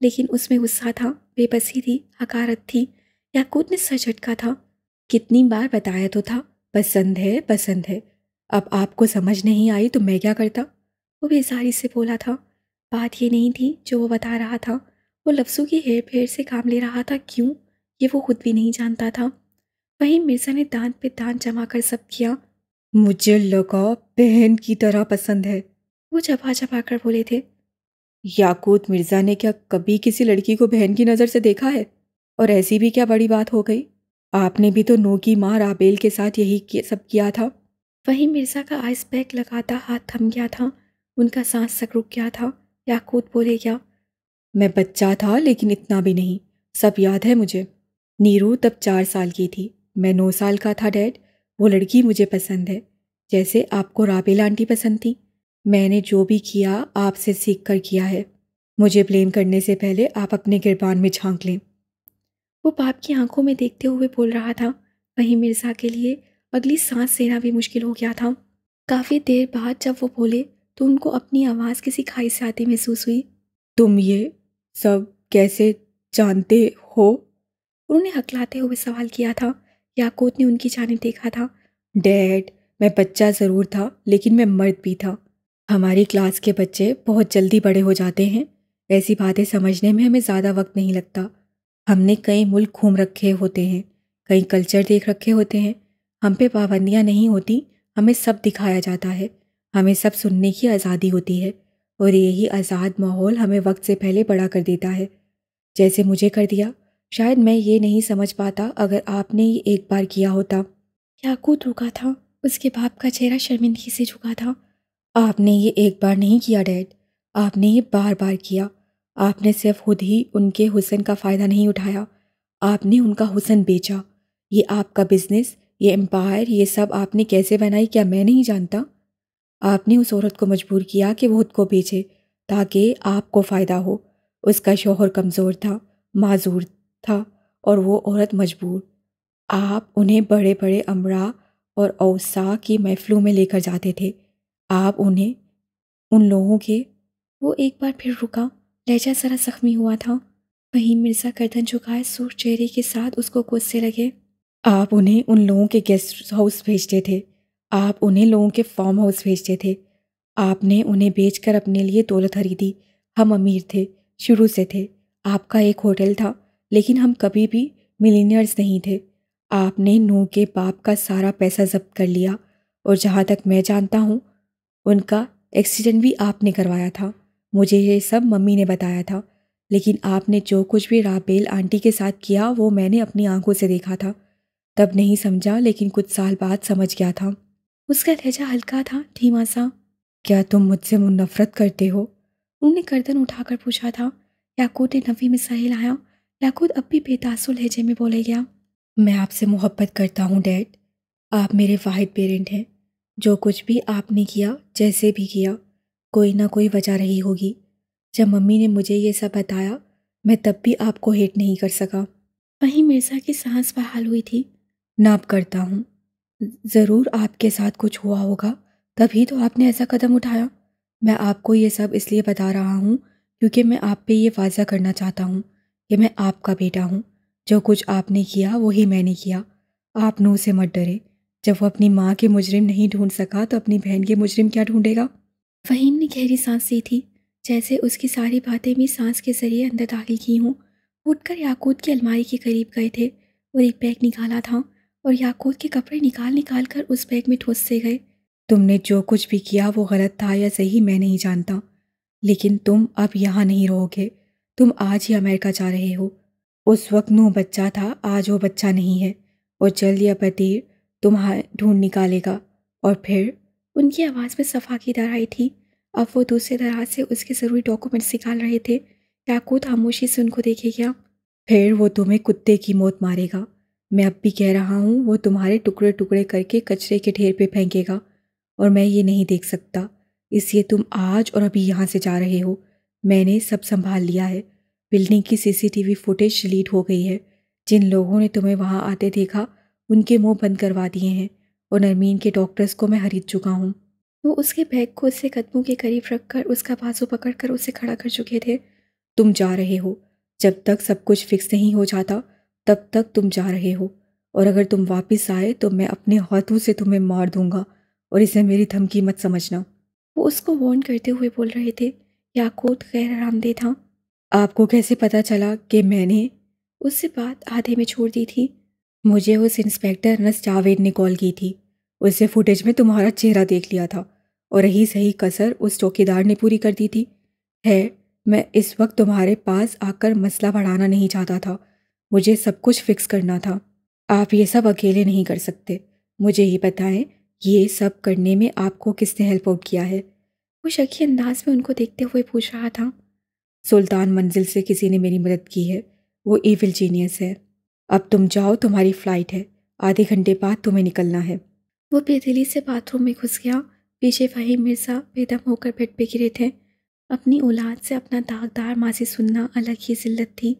لیکن اس میں غصہ تھا، بے بسی تھی، حقارت تھی۔ یاقوت نے سر جھٹکا تھا۔ کتنی بار بتایا تو تھا، پسند ہے پسند ہے، اب آپ کو سمجھ نہیں آئی تو میں کیا کرتا؟ وہ بیزاری سے بولا تھا۔ بات یہ نہیں تھی جو وہ بتا رہا تھا، وہ لفظوں کی ہیر پھیر سے کام لے رہا تھا۔ کیوں، یہ وہ خود بھی نہیں جانتا تھا۔ وہیں مرزا نے دانت پہ دانت جما کر سب کیا۔ مجھے لگا بہن کی طرح پسند ہے۔ وہ چبا چبا کر بولے تھے۔ یاقوت مرزا نے کیا کبھی کسی لڑکی کو بہن کی نظر سے دیکھا ہے؟ اور ایسی بھی کیا بڑی بات ہو گئی؟ آپ نے بھی تو نو کی ماں رابیل کے ساتھ یہی سب کیا تھا۔ وہیں مرزا کا آئس پیک لگاتا ہاتھ تھم گیا تھا، ان کا سانس سک رک گیا تھا۔ یاقوت بولے گیا، میں بچہ تھا لیکن اتنا بھی نہیں، سب یاد ہے مجھے۔ نیرو تب 4 سال کی تھی، میں 9 سال کا تھا ڈیڈ۔ وہ لڑکی مجھے پسند ہے، جیسے آپ کو رابیل آنٹی پسند تھی۔ میں نے جو بھی کیا آپ سے سیکھ کر کیا ہے۔ مجھے بلیم کرنے سے پہلے آپ اپنے گربان میں جھانک لیں۔ وہ باپ کی آنکھوں میں دیکھتے ہوئے بول رہا تھا۔ وہیں مرزا کے لیے اگلی سانس لینا بھی مشکل ہو گیا تھا۔ کافی دیر بعد جب وہ بولے تو ان کو اپنی آواز کسی کھائی سے آتی محسوس ہوئی۔ تم یہ سب کیسے جانتے ہو؟ انہوں نے ہکلاتے ہوئے سوال کیا تھا۔ یاقوت نے ان کی جانب دیکھا تھا۔ ڈیڈ، میں بچہ ضرور تھا لیکن میں مرد بھی تھا۔ ہماری کلاس کے بچے بہت جلدی بڑے ہو جاتے ہیں، ایسی باتیں سمجھنے میں ہمیں زیادہ وقت نہیں لگتا۔ ہم نے کئی ملک گھوم رکھے ہوتے ہیں، کئی کلچر دیکھ رکھے ہوتے ہیں، ہم پہ پابندیاں نہیں ہوتی، ہمیں سب دکھایا جاتا ہے، ہمیں سب سننے کی آزادی ہوتی ہے، اور یہی آزاد ماحول ہمیں وقت سے پہلے بڑا کر دیتا ہے، جیسے مجھے کر دیا۔ شاید میں یہ نہیں سمجھ پاتا اگر آپ نے یہ ایک بار کیا ہوتا۔ یاقوت رکا تھا، اس کے باپ کا چہرہ شرمندگی سے جھکا تھا۔ آپ نے یہ ایک بار نہیں کیا ڈیڈ، آپ نے یہ بار بار کیا۔ آپ نے صرف خود ہی ان کے حسن کا فائدہ نہیں اٹھایا، آپ نے ان کا حسن بیچا۔ یہ آپ کا بزنس، یہ امپائر، یہ سب آپ نے کیسے بنائی کیا میں نہیں جانتا؟ آپ نے اس عورت کو مجبور کیا کہ وہ خود کو بیچے تاکہ آپ کو فائدہ ہو۔ اس کا شوہر کمزور تھا، معذور تھا، اور وہ عورت مجبور۔ آپ انہیں بڑے بڑے امراء اور اوسا کی محفلوں میں لے کر جاتے تھے۔ آپ انہیں ان لوگوں کے… وہ ایک بار پھر رکا، لہجہ ذرا زخمی ہوا تھا۔ وہیں مرزا گردن جھکائے سرخ چہرے کے ساتھ اس کو کوسنے لگے۔ آپ انہیں ان لوگوں کے گیسٹ ہاؤس بھیجتے تھے، آپ انہیں لوگوں کے فارم ہاؤس بھیجتے تھے، آپ نے انہیں بیچ کر اپنے لیے دولت خریدی۔ ہم امیر تھے، شروع سے تھے۔ آپ کا ایک ہوٹل تھا لیکن ہم کبھی بھی ملینئرز نہیں تھے۔ آپ نے نو کے باپ کا سارا پیسہ ضبط کر لیا، اور جہاں تک میں جانتا ہوں ان کا ایکسیڈنٹ بھی آپ نے کروایا تھا۔ مجھے یہ سب ممی نے بتایا تھا، لیکن آپ نے جو کچھ بھی رابیل آنٹی کے ساتھ کیا وہ میں نے اپنی آنکھوں سے دیکھا تھا۔ تب نہیں سمجھا لیکن کچھ سال بعد سمجھ گیا تھا۔ اس کا لہجہ ہلکا تھا، دھیما سا۔ کیا تم مجھ سے نفرت کرتے ہو؟ انہوں نے گردن اٹھا کر پوچھا تھا۔ یاقوت نے نفی میں سر ہلایا۔ یاقوت اب بھی بے تاثر لہجے میں بولے گیا، میں آپ سے محبت کرتا ہوں ڈیڈ، آپ میرے واحد پیرنٹ ہیں۔ جو کچھ بھی آپ نے کیا، جیسے بھی کیا، کوئی نہ کوئی وجہ رہی ہوگی۔ جب ممی نے مجھے یہ سب بتایا میں تب بھی آپ کو ہیٹ نہیں کر سکا۔ وہیں مرزا کی سانس بحال ہوئی تھی۔ ناپ کرتا ہوں، ضرور آپ کے ساتھ کچھ ہوا ہوگا تبھی تو آپ نے ایسا قدم اٹھایا۔ میں آپ کو یہ سب اس لیے بتا رہا ہوں کیونکہ میں آپ پہ یہ واضح کرنا چاہتا ہوں کہ میں آپ کا بیٹا ہوں۔ جو کچھ آپ نے کیا وہی میں نے کیا۔ آپ نو سے مت ڈرے، جب وہ اپنی ماں کے مجرم نہیں ڈھونڈ سکا تو اپنی بہن کے مجرم کیا ڈھونڈے گا؟ فہیم نے گہری سانس لی تھی، جیسے اس کی ساری باتیں بھی سانس کے ذریعے اندر داخل کی ہوں۔ اٹھ کر یاقوت کی الماری کے قریب گئے تھے اور ایک بیگ نکالا تھا، اور یاقوت کے کپڑے نکال کر اس بیگ میں ٹھوسے گئے۔ تم نے جو کچھ بھی کیا وہ غلط تھا یا صحیح میں نہیں جانتا، لیکن تم اب یہاں نہیں رہو گے، تم آج ہی امریکہ جا رہے ہو۔ اس وقت نو بچہ تھا، آج وہ بچہ نہیں ہے، اور جلد یا بدیر تمہیں ڈھونڈ نکالے گا۔ اور پھر… ان کی آواز میں صفا کی درائی تھی۔ اب وہ دوسرے دراز سے اس کے ضروری ڈاکومنٹس نکال رہے تھے۔ یاقوت خاموشی سے ان کو دیکھے گیا۔ پھر وہ تمہیں کتے کی موت مارے گا۔ میں اب بھی کہہ رہا ہوں، وہ تمہارے ٹکڑے ٹکڑے کر کے کچرے کے ڈھیر پہ پھینکے گا، اور میں یہ نہیں دیکھ سکتا، اس لیے تم آج اور ابھی یہاں سے جا رہے ہو۔ میں نے سب سنبھال لیا ہے، بلڈنگ کی CCTV فوٹیج ڈیلیٹ ہو گئی ہے۔ جن لوگوں نے تمہیں وہاں آتے دیکھا ان کے منہ بند کروا دیے ہیں، اور نرمین کے ڈاکٹرز کو میں خرید چکا ہوں۔ وہ اس کے بیگ کو اس سے قدموں کے قریب رکھ کر اس کا بازو پکڑ کر اسے کھڑا کر چکے تھے۔ تم جا رہے ہو، جب تک سب کچھ فکس نہیں ہو جاتا تب تک تم جا رہے ہو، اور اگر تم واپس آئے تو میں اپنے ہاتھوں سے تمہیں مار دوں گا، اور اسے میری دھمکی مت سمجھنا۔ وہ اس کو وارن کرتے ہوئے بول رہے تھے۔ یاقوت غیر آرام دہ تھا۔ آپ کو کیسے پتا چلا کہ میں نے اس سے بات آدھے میں چھوڑ دی تھی۔ مجھے اس انسپیکٹر نس جاوید نے کال کی تھی، اسے فوٹیج میں تمہارا چہرہ دیکھ لیا تھا، اور رہی صحیح کسر اس چوکیدار نے پوری کر دی تھی۔ میں اس وقت تمہارے پاس آ کر مسئلہ بڑھانا نہیں چاہتا تھا، مجھے سب کچھ فکس کرنا تھا۔ آپ یہ سب اکیلے نہیں کر سکتے، مجھے ہی بتائیں یہ سب کرنے میں آپ کو کس نے ہیلپ آؤٹ کیا ہے؟ وہ شکی انداز میں ان کو دیکھتے ہوئے پوچھ رہا تھا۔ سلطان منزل سے کسی نے میری مدد کی ہے، وہ ایول جینیس ہے۔ اب تم جاؤ، تمہاری فلائٹ ہے، آدھے گھنٹے بعد تمہیں نکلنا ہے۔ وہ بے دلی سے باتھ روم میں گھس گیا۔ پیچھے فہیم مرزا بے دم ہو کر بیڈ پہ گرے تھے۔ اپنی اولاد سے اپنا داغدار ماضی سننا الگ ہی ذلت تھی۔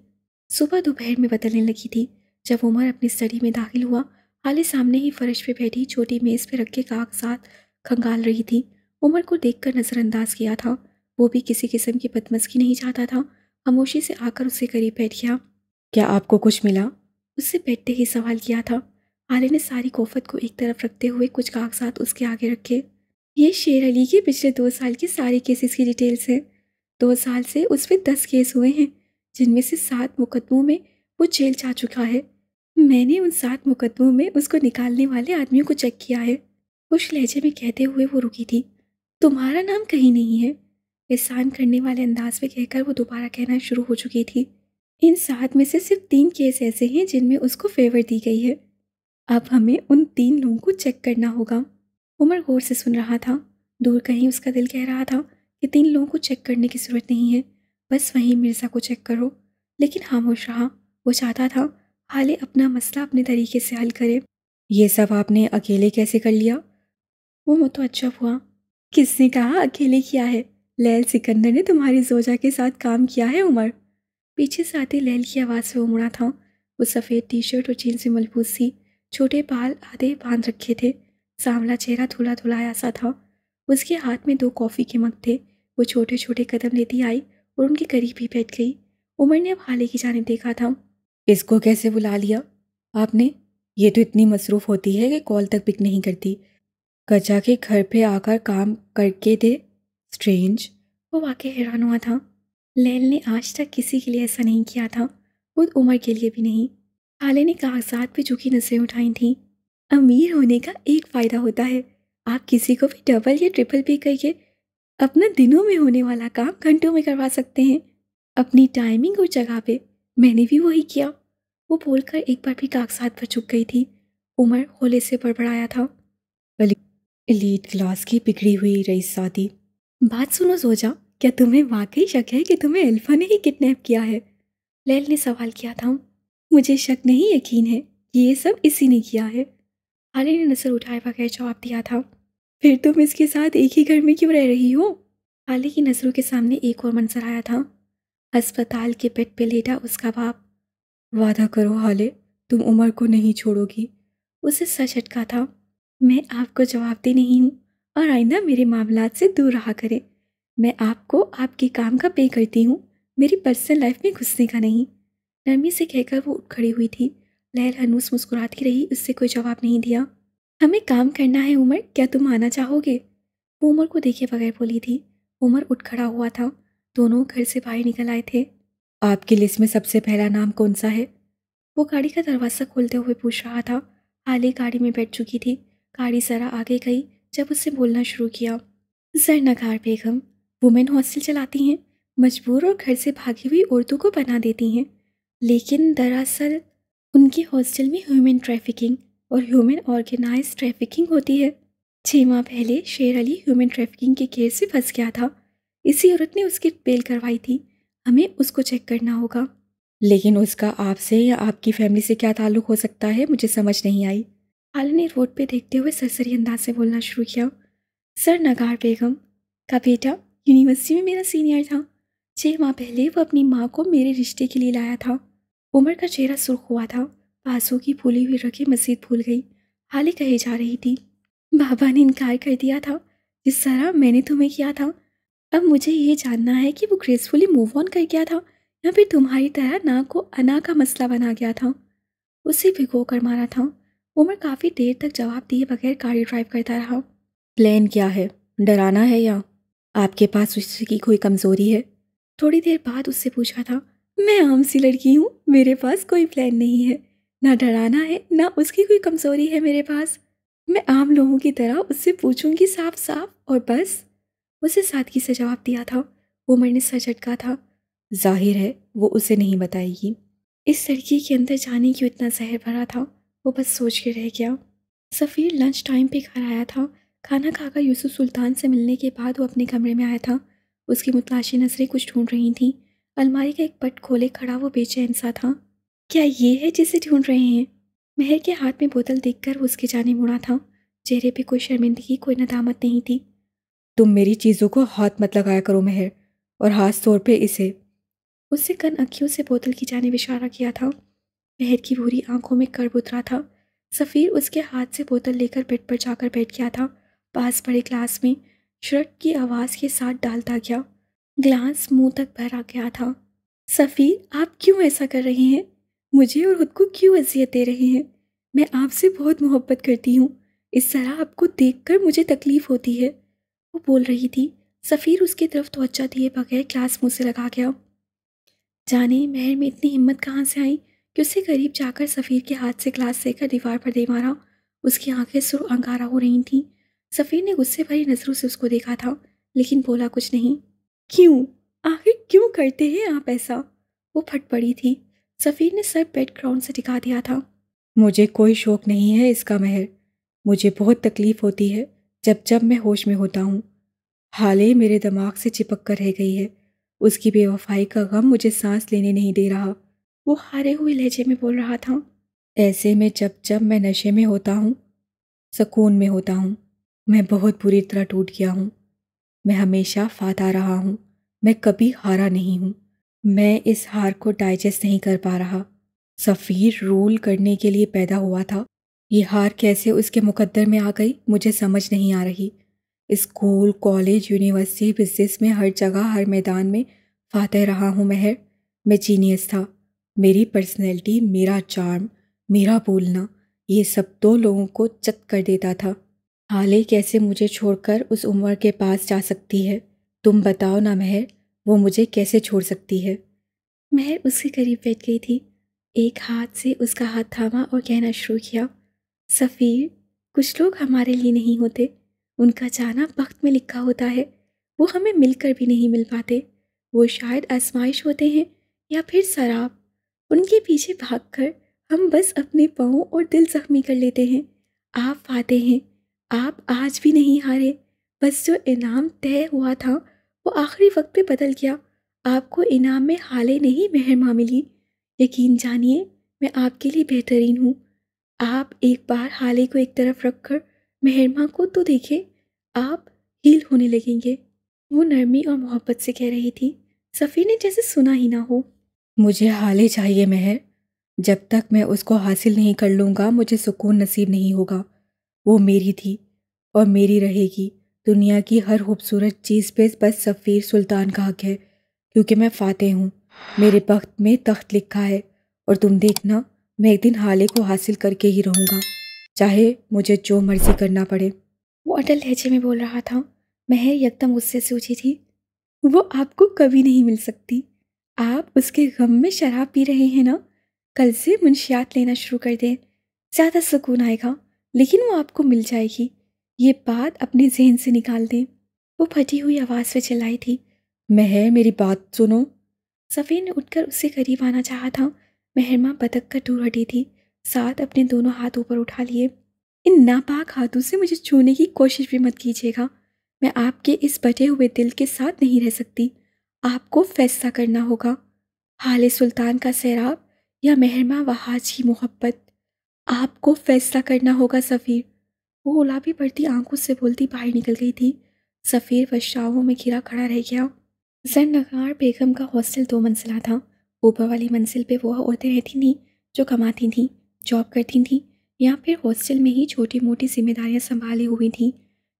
صبح دوپہر میں بدلنے لگی تھی۔ جب عمر اپنی اسٹڈی میں داخل ہوا، حالے سامنے ہی فرش پہ بیٹھی چھوٹی میز پہ رکھ کے کاغذات کھنگال رہی تھی۔ عمر کو دیکھ کر نظر انداز کیا تھا۔ وہ بھی کسی قسم کی بدمزگی نہیں چاہتا تھا۔ خاموشی سے آ کر اس کے قریب بیٹھ گیا۔ کیا آپ کو کچھ ملا؟ اس سے بیٹھتے ہی سوال کیا تھا۔ حالے نے ساری کوفت کو ایک طرف رکھتے ہوئے کچھ کاغذات اس کے آگے رکھے۔ یہ شیر علی کے پچھلے 2 سال کے سارے کیسز کی ڈیٹیلز ہیں۔ 2 سال سے اس پہ 10 کیس ہوئے ہیں، جن میں سے 7 مقدموں میں وہ جیل جا چکا ہے۔ میں نے ان 7 مقدموں میں اس کو نکالنے والے آدمیوں کو چیک کیا ہے۔ خوش لہجے میں کہتے ہوئے وہ رکی تھی۔ تمہارا نام کہیں نہیں ہے، احسان کرنے والے انداز میں کہہ کر وہ دوبارہ کہنا شروع ہو چکی تھی۔ ان 7 میں سے صرف 3 کیس ایسے ہیں جن میں اس کو فیور دی گئی ہے۔ اب ہمیں ان 3 لوگوں کو چیک کرنا ہوگا۔ عمر غور سے سن رہا تھا۔ دور کہیں اس کا دل کہہ رہا تھا کہ 3 لوگوں کو چیک کرنے کی ضرورت نہیں ہے، بس فہیم مرزا کو چیک کرو، لیکن خاموش رہا۔ وہ چاہتا تھا حالے اپنا مسئلہ اپنے طریقے سے حل کرے۔ یہ سب آپ نے اکیلے کیسے کر لیا؟ وہ متعجب ہوا۔ کس نے کہا اکیلے کیا ہے؟ لیل سکندر نے تمہاری زوجہ کے ساتھ کام کیا ہے عمر۔ پیچھے سے آتے لیل کی آواز سے وہ مڑا تھا۔ وہ سفید ٹی شرٹ اور جینس میں ملبوس تھی، چھوٹے بال آدھے باندھ رکھے تھے، سانولا چہرہ دھلا دھلایا سا تھا۔ اس کے ہاتھ میں 2 کافی کے مگ تھے۔ وہ چھوٹے چھوٹے قدم لیتی آئی اور ان کے قریب ہی بیٹھ گئی۔ عمر نے اب حالے کی جانب دیکھا تھا۔ اس کو کیسے بلا لیا آپ نے؟ یہ تو اتنی مصروف ہوتی ہے کہ کال تک پک نہیں کرتی۔ کچا کے گھر پہ آ کر کام کر کے دے، اسٹرینج۔ وہ واقعی حیران ہوا تھا۔ لیل نے آج تک کسی کے لیے ایسا نہیں کیا تھا، خود عمر کے لیے بھی نہیں۔ حالے نے کاغذات پہ جھکی نظریں اٹھائی تھیں۔ امیر ہونے کا ایک فائدہ ہوتا ہے، آپ کسی کو بھی ڈبل یا ٹرپل پے کر کے اپنا دنوں میں ہونے والا کام گھنٹوں میں کروا سکتے ہیں، اپنی ٹائمنگ اور جگہ پہ۔ میں نے بھی وہی کیا۔ وہ بول کر ایک بار بھی کاغذات پر جھک گئی تھی۔ عمر ہولے سے بڑبڑایا تھا۔ ایلیٹ کلاس کی بگڑی ہوئی رئیس زادی۔ بات سنو زوجہ، کیا تمہیں واقعی شک ہے کہ تمہیں الفا نے ہی کڈنیپ کیا ہے؟ لیل نے سوال کیا تھا۔ مجھے شک نہیں، یقین ہے کہ یہ سب اسی نے کیا ہے۔ حالے نے نظر اٹھائے بغیر جواب دیا تھا۔ پھر تم اس کے ساتھ ایک ہی گھر میں کیوں رہ رہی ہو؟ حالے کی نظروں کے سامنے ایک اور منظر آیا تھا۔ ہسپتال کے بیڈ پہ لیٹا اس کا باپ۔ وعدہ کرو حالے، تم عمر کو نہیں چھوڑو گی۔ اسے سچ اٹکا تھا۔ میں آپ کو جواب دہ نہیں ہوں، اور آئندہ میرے معاملات سے دور رہا کریں۔ میں آپ کو آپ کے کام کا پے کرتی ہوں، میری پرسنل لائف میں گھسنے کا نہیں۔ نرمی سے کہہ کر وہ اٹھ کھڑی ہوئی تھی۔ لیل ہنوز مسکراتی رہی، اس سے کوئی جواب نہیں دیا۔ ہمیں کام کرنا ہے عمر، کیا تم آنا چاہو گے؟ وہ عمر کو دیکھے بغیر بولی تھی۔ عمر اٹھ کھڑا ہوا تھا۔ دونوں گھر سے باہر نکل آئے تھے۔ آپ کی لسٹ میں سب سے پہلا نام کون سا ہے؟ وہ گاڑی کا دروازہ کھولتے ہوئے پوچھ رہا تھا۔ حالے گاڑی میں بیٹھ چکی تھی۔ گاڑی ذرا آگے گئی جب اس سے بولنا شروع کیا۔ زرنگار بیگم وومن ہاسٹل چلاتی ہیں، مجبور اور گھر سے بھاگی ہوئی عورتوں کو پناہ دیتی ہیں، لیکن دراصل ان کے ہاسٹل میں ہیومن ٹریفکنگ اور ہیومن آرگنائز ٹریفکنگ ہوتی ہے۔ 6 ماہ پہلے شیر علی ہیومن ٹریفکنگ کے کیس سے پھنس گیا تھا۔ اسی عورت نے اس کی بیل کروائی تھی۔ ہمیں اس کو چیک کرنا ہوگا۔ لیکن اس کا آپ سے یا آپ کی فیملی سے کیا تعلق ہو سکتا ہے؟ مجھے سمجھ نہیں آئی۔ حالے نے روڈ پہ دیکھتے ہوئے سرسری انداز سے بولنا شروع کیا۔ سر نگار بیگم کا بیٹا یونیورسٹی میں میرا سینئر تھا۔ 6 ماہ پہلے وہ اپنی ماں کو میرے رشتے کے لیے لایا تھا۔ عمر کا چہرہ سرخ ہوا تھا۔ بازو کی پھولی ہوئی رگیں مزید پھول گئی۔ حالے کہے جا رہی تھی، بابا نے انکار کر دیا تھا، جس طرح میں نے تمہیں کیا تھا۔ اب مجھے یہ جاننا ہے کہ وہ گریسفلی موو آن کر گیا تھا یا پھر تمہاری طرح نا کو انا کا مسئلہ بنا گیا تھا، اسے بھگو کر مارا تھا۔ عمر کافی دیر تک جواب دیے بغیر گاڑی ڈرائیو کرتا رہا۔ پلان کیا ہے؟ ڈرانا ہے یا آپ کے پاس اس کی کوئی کمزوری ہے؟ تھوڑی دیر بعد اس سے پوچھا تھا۔ میں عام سی لڑکی ہوں، میرے پاس کوئی پلان نہیں ہے، نہ ڈرانا ہے نہ اس کی کوئی کمزوری ہے میرے پاس۔ میں عام لوگوں کی طرح اس سے پوچھوں گی صاف صاف اور بس، اسے سادگی سے جواب دیا تھا۔ عمر نے سر جھٹکا تھا۔ ظاہر ہے وہ اسے نہیں بتائے گی۔ اس لڑکی کے اندر جانے کیوں اتنا زہر بھرا تھا، وہ بس سوچ کے رہ گیا۔ سفیر لنچ ٹائم پہ گھر آیا تھا۔ کھانا کھا کر یوسف سلطان سے ملنے کے بعد وہ اپنے کمرے میں آیا تھا۔ اس کی متلاشی نظریں کچھ ڈھونڈ رہی تھیں۔ الماری کا ایک پٹ کھولے کھڑا وہ بے چین سا تھا۔ کیا یہ ہے جسے ڈھونڈ رہے ہیں؟ مہر کے ہاتھ میں بوتل دیکھ کر وہ اس کی جانب مڑا تھا۔ چہرے پہ کوئی شرمندگی، کوئی ندامت نہیں تھی۔ تم میری چیزوں کو ہاتھ مت لگایا کرو مہر، اور خاص طور پہ اسے۔ اس سے کن اکھیوں سے بوتل کی جانب اشارہ کیا تھا۔ مہر کی بھوری آنکھوں میں کرب اترا تھا۔ سفیر اس کے ہاتھ سے بوتل لے کر بیڈ پر جا کر بیٹھ گیا تھا۔ پاس پڑے گلاس میں شرٹ کی آواز کے ساتھ ڈالتا گیا۔ گلاس منہ تک بھرا گیا تھا۔ سفیر، آپ کیوں ایسا کر رہے ہیں؟ مجھے اور خود کو کیوں اذیت دے رہے ہیں؟ میں آپ سے بہت محبت کرتی ہوں، اس طرح آپ کو دیکھ کر مجھے تکلیف ہوتی ہے، وہ بول رہی تھی۔ سفیر اس کی طرف توجہ دیے بغیر گلاس منہ سے لگا گیا۔ جانے مہر میں اتنی ہمت کہاں سے آئی کہ اس سے قریب جا کر سفیر کے ہاتھ سے گلاس لے کر دیوار پر دے مارا۔ اس کی آنکھیں سرخ انگارہ ہو رہی تھیں۔ سفیر نے غصے بھری نظروں سے اس کو دیکھا تھا، لیکن بولا کچھ نہیں۔ کیوں؟ آخر کیوں کرتے ہیں آپ ایسا؟ وہ پھٹ پڑی تھی۔ سفیر نے سر بیڈ گراؤنڈ سے ٹکا دیا تھا۔ مجھے کوئی شوق نہیں ہے اس کا مہر، مجھے بہت تکلیف ہوتی ہے جب میں ہوش میں ہوتا ہوں۔ حالے میرے دماغ سے چپک کر رہ گئی ہے، اس کی بے وفائی کا غم مجھے سانس لینے نہیں دے رہا۔ وہ ہارے ہوئے لہجے میں بول رہا تھا۔ ایسے میں جب میں نشے میں ہوتا ہوں، سکون میں ہوتا ہوں، میں بہت بری طرح ٹوٹ گیا ہوں۔ میں ہمیشہ فاتح رہا ہوں، میں کبھی ہارا نہیں ہوں۔ میں اس ہار کو ڈائجسٹ نہیں کر پا رہا۔ سفیر رول کرنے کے لیے پیدا ہوا تھا، یہ ہار کیسے اس کے مقدر میں آ گئی مجھے سمجھ نہیں آ رہی۔ اسکول، کالج، یونیورسٹی، بزنس میں ہر جگہ، ہر میدان میں فاتح رہا ہوں مہر۔ میں جینیس تھا، میری پرسنالٹی، میرا چارم، میرا بولنا، یہ سب تو لوگوں کو چت کر دیتا تھا۔ حالے کیسے مجھے چھوڑ کر اس عمر کے پاس جا سکتی ہے؟ تم بتاؤ نا مہر، وہ مجھے کیسے چھوڑ سکتی ہے؟ مہر اس کے قریب بیٹھ گئی تھی، ایک ہاتھ سے اس کا ہاتھ تھاما اور کہنا شروع کیا۔ سفیر، کچھ لوگ ہمارے لیے نہیں ہوتے، ان کا جانا وقت میں لکھا ہوتا ہے، وہ ہمیں مل کر بھی نہیں مل پاتے۔ وہ شاید آزمائش ہوتے ہیں یا پھر سراب، ان کے پیچھے بھاگ کر ہم بس اپنے پاؤں اور دل زخمی کر لیتے ہیں۔ آپ فاتح ہیں، آپ آج بھی نہیں ہارے، بس جو انعام طے ہوا تھا وہ آخری وقت پہ بدل گیا۔ آپ کو انعام میں حالے نہیں مہر ماں ملی۔ یقین جانیے میں آپ کے لیے بہترین ہوں۔ آپ ایک بار حالے کو ایک طرف رکھ کر مہر ماں کو تو دیکھیں، آپ ہیل ہونے لگیں گے، وہ نرمی اور محبت سے کہہ رہی تھی۔ سفیر نے جیسے سنا ہی نہ ہو۔ مجھے حالے چاہیے مہر، جب تک میں اس کو حاصل نہیں کر لوں گا مجھے سکون نصیب نہیں ہوگا۔ وہ میری تھی اور میری رہے گی۔ دنیا کی ہر خوبصورت چیز پہ بس سفیر سلطان کا حق ہے، کیونکہ میں فاتح ہوں، میرے بخت میں تخت لکھا ہے، اور تم دیکھنا میں ایک دن حالے کو حاصل کر کے ہی رہوں گا، چاہے مجھے جو مرضی کرنا پڑے۔ وہ اٹل لہجے میں بول رہا تھا۔ مہر یکدم غصے سے اٹھی تھی۔ وہ آپ کو کبھی نہیں مل سکتی، آپ اس کے غم میں شراب پی رہے ہیں نا، کل سے منشیات لینا شروع کر دیں، زیادہ سکون آئے گا، لیکن وہ آپ کو مل جائے گی، یہ بات اپنے ذہن سے نکال دیں، وہ پھٹی ہوئی آواز سے چلائی تھی۔ مہر میری بات سنو۔ سفیر نے اٹھ کر اس سے قریب آنا چاہا تھا، مہر ماں بدک کر دور ہٹی تھی، ساتھ اپنے دونوں ہاتھ اوپر اٹھا لیے۔ ان ناپاک ہاتھوں سے مجھے چھونے کی کوشش بھی مت کیجیے گا، میں آپ کے اس بٹے ہوئے دل کے ساتھ نہیں رہ سکتی، آپ کو فیصلہ کرنا ہوگا، حال سلطان کا سیراب یا مہرماں وحاج کی محبت، آپ کو فیصلہ کرنا ہوگا سفیر۔ وہ گلابی بڑھتی آنکھوں سے بولتی باہر نکل گئی تھی۔ سفیر وشراؤں میں گھرا کھڑا رہ گیا۔ زرنگار بیگم کا ہاسٹل 2 منزلہ تھا۔ اوپر والی منزل پہ وہ عورتیں رہتی تھیں جو کماتی تھیں، جاب کرتی تھیں، یا پھر ہاسٹل میں ہی چھوٹی موٹی ذمہ داریاں سنبھالی ہوئی تھیں۔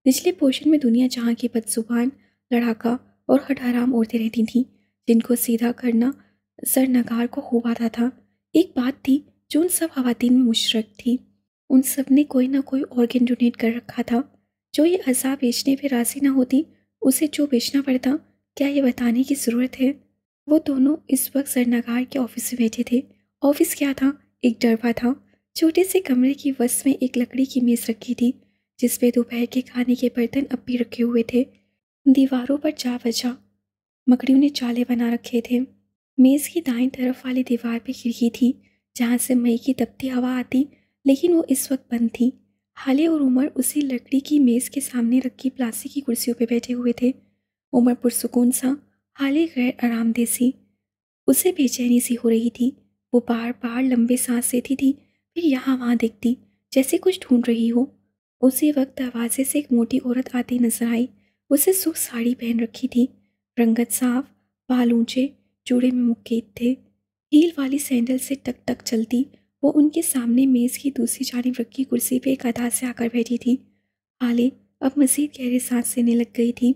نچلے پورشن میں دنیا جہاں کی بدزبان، لڑاکا اور ہٹ حرام عورتیں رہتی تھیں جن کو سیدھا کرنا سرنگار کو خوب آتا تھا۔ ایک بات تھی جو ان سب خواتین میں مشترک تھی، ان سب نے کوئی نہ کوئی آرگن ڈونیٹ کر رکھا تھا۔ جو یہ اعضاء بیچنے پہ راضی نہ ہوتی اسے جو بیچنا پڑتا، کیا یہ بتانے کی ضرورت ہے؟ وہ دونوں اس وقت سرنگار کے آفس میں بیٹھے تھے۔ آفس کیا تھا؟ ایک ڈربہ تھا۔ چھوٹے سے کمرے کی وسط میں ایک لکڑی کی میز رکھی تھی جس پہ دوپہر کے کھانے کے برتن اب بھی رکھے ہوئے تھے۔ دیواروں پر جا بجا مکڑیوں نے جالے بنا رکھے تھے۔ میز کی دائیں طرف والی دیوار پہ کھڑکی تھی جہاں سے مئی کی تپتی ہوا آتی، لیکن وہ اس وقت بند تھی۔ حالے اور عمر اسی لکڑی کی میز کے سامنے رکھی پلاسٹک کی کرسیوں پہ بیٹھے ہوئے تھے۔ عمر پرسکون سا، حالے غیر آرام دہ سی۔ اسے بے چینی سی ہو رہی تھی۔ وہ بار بار لمبے سانس لیتی تھی، پھر یہاں وہاں دیکھتی جیسے کچھ ڈھونڈ رہی ہو۔ اسی وقت دروازے سے ایک موٹی عورت آتی نظر آئی۔ اسے سرخ ساڑی پہن رکھی تھی، رنگت صاف، بال اونچے، جوڑے میں مقید تھے، ہیل والی سینڈل سے ٹک ٹک چلتی۔ وہ ان کے سامنے میز کی دوسری جانب رکھی کرسی پہ ایک ادا سے آ کر بیٹھی تھی۔ حالے اب مزید گہرے سانس لینے لگ گئی تھی۔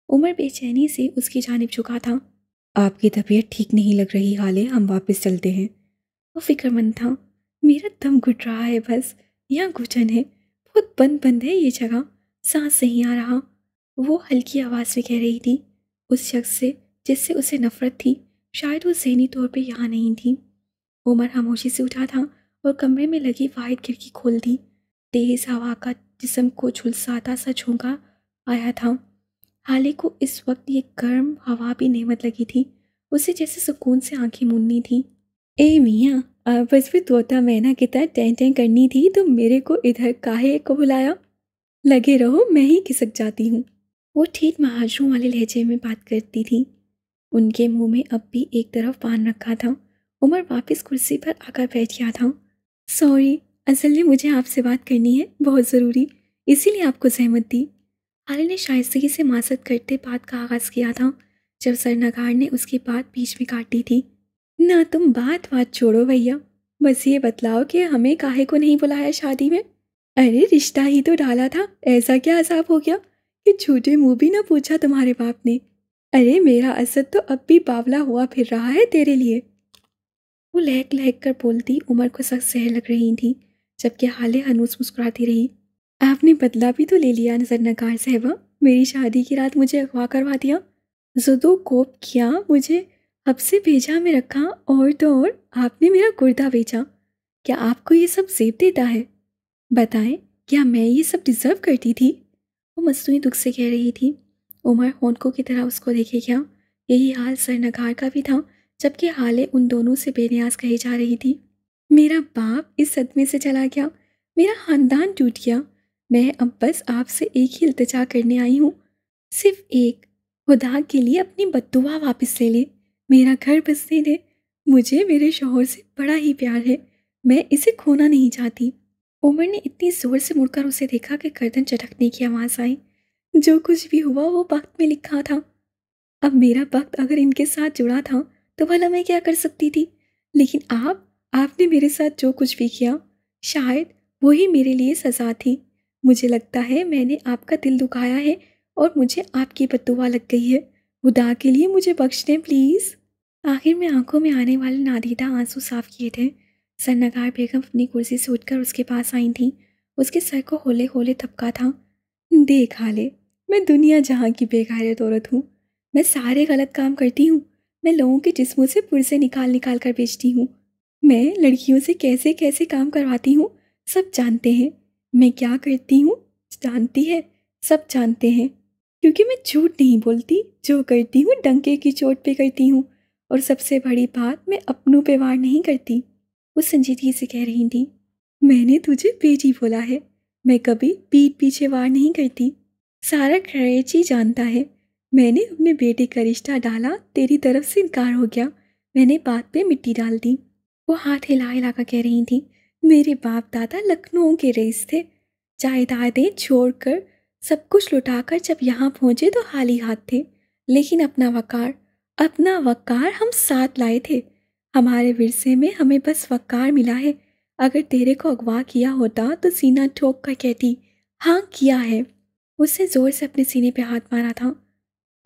عمر بے چینی سے اس کی جانب جھکا تھا۔ آپ کی طبیعت ٹھیک نہیں لگ رہی حالے، ہم واپس چلتے ہیں۔ وہ فکر مند تھا۔ میرا دم گھٹ رہا ہے، بس یہاں گھٹن ہے، بہت بند ہے یہ جگہ، سانس نہیں آ رہا۔ وہ ہلکی آواز میں کہہ رہی تھی، اس شخص سے جس سے اسے نفرت تھی۔ شاید وہ ذہنی طور پہ یہاں نہیں تھی۔ عمر خاموشی سے اٹھا تھا اور کمرے میں لگی واحد کھڑکی کھول دی۔ تیز ہوا کا جسم کو جھلساتا سا جھونکا آیا تھا۔ حالے کو اس وقت یہ گرم ہوا بھی نعمت لگی تھی۔ اسے جیسے سکون سے آنکھیں موننی تھی۔ اے میاں، آپس میں طوطا مینا کی طرح ٹین ٹین کرنی تھی تو میرے کو ادھر کاہے کو بلایا؟ لگے رہو، میں ہی کھسک جاتی ہوں۔ وہ ٹھیک مہاجروں والے لہجے میں بات کرتی تھی۔ ان کے منہ میں اب بھی ایک طرف پان رکھا تھا۔ عمر واپس کرسی پر آ کر بیٹھ گیا تھا۔ سوری، اصل میں مجھے آپ سے بات کرنی ہے، بہت ضروری، اسی لیے آپ کو زحمت دی۔ حالے نے شائستگی سے معذرت کرتے بات کا آغاز کیا تھا جب سرنگار نے اس کی بات بیچ میں کاٹ دی تھی۔ نہ تم بات چھوڑو بھیا، بس یہ بتلاؤ کہ ہمیں کاہے کو نہیں بلایا شادی میں؟ ارے رشتہ ہی تو ڈالا تھا، ایسا کیا عذاب ہو گیا کہ جھوٹے منہ بھی نہ پوچھا تمہارے باپ نے؟ ارے میرا اسد تو اب بھی باولا ہوا پھر رہا ہے تیرے لیے۔ وہ لہک لہک کر بولتی عمر کو سخت زہر لگ رہی تھی، جبکہ حالے ہنوز مسکراتی رہی۔ آپ نے بدلہ بھی تو لے لیا نظرنگار صاحبہ، میری شادی کی رات مجھے اغوا کروا دیا، زدو کوپ کیا، مجھے اب سے بھیجا میں رکھا، اور تو اور آپ نے میرا گردہ بیچا۔ کیا آپ کو یہ سب زیب دیتا ہے؟ بتائیں، کیا میں یہ سب ڈیزرو کرتی تھی؟ وہ مصنوعی دکھ سے کہہ رہی تھی۔ عمر ہونکوں کی طرح اس کو دیکھے گیا۔ یہی حال سرنگار کا بھی تھا، جبکہ حالے ان دونوں سے بے نیاز کہی جا رہی تھی۔ میرا باپ اس صدمے سے چلا گیا، میرا خاندان ٹوٹ گیا، میں اب بس آپ سے ایک ہی التجا کرنے آئی ہوں، صرف ایک، خدا کے لیے اپنی بددعا واپس لے لے، میرا گھر بسنے دے، مجھے میرے شوہر سے بڑا ہی پیار ہے، میں اسے کھونا نہیں چاہتی۔ عمر نے اتنی زور سے مڑ کر اسے دیکھا کہ گردن چٹکنے کی آواز آئی۔ جو کچھ بھی ہوا وہ وقت میں لکھا تھا، اب میرا وقت اگر ان کے ساتھ جڑا تھا تو بھلا میں کیا کر سکتی تھی؟ لیکن آپ نے میرے ساتھ جو کچھ بھی کیا، شاید وہی میرے لیے سزا تھی۔ مجھے لگتا ہے میں نے آپ کا دل دکھایا ہے اور مجھے آپ کی بددعا لگ گئی ہے، خدا کے لیے مجھے بخش دیں پلیز۔ آخر میں آنکھوں میں آنے والے نادیدہ آنسو صاف کیے تھے۔ سرنگار بیگم اپنی کرسی سے اٹھ کر اس کے پاس آئی تھیں۔ اس کے سر کو ہولے ہولے تھپکا تھا۔ دیکھ حالے، میں دنیا جہاں کی بے غیرت عورت ہوں، میں سارے غلط کام کرتی ہوں، میں لوگوں کے جسموں سے پرزے نکال نکال کر بیچتی ہوں، میں لڑکیوں سے کیسے کیسے کام کرواتی ہوں، سب جانتے ہیں میں کیا کرتی ہوں، جانتی ہے، سب جانتے ہیں، کیونکہ میں جھوٹ نہیں بولتی، جو کرتی ہوں ڈنکے کی چوٹ پہ کرتی ہوں، اور سب سے بڑی بات، میں اپنوں پہ وار نہیں کرتی۔ وہ سنجیدگی سے کہہ رہی تھی، میں نے تجھے بیٹی بولا ہے، میں کبھی پیٹھ پیچھے وار نہیں کرتی، سارا کریچی جانتا ہے، میں نے اپنے بیٹے کا رشتہ ڈالا، تیری طرف سے انکار ہو گیا، میں نے بات پہ مٹی ڈال دی۔ وہ ہاتھ ہلا ہلا کر کہہ رہی تھی، میرے باپ دادا لکھنؤ کے رئیس تھے، جائیدادیں چھوڑ کر سب کچھ لٹا کر جب یہاں پہنچے تو خالی ہاتھ تھے، لیکن اپنا وقار ہم ساتھ لائے تھے، ہمارے ورثے میں ہمیں بس وقار ملا ہے، اگر تیرے کو اغوا کیا ہوتا تو سینہ ٹھوک کر کہتی، ہاں کیا ہے۔ اس نے زور سے اپنے سینے پہ ہاتھ مارا تھا۔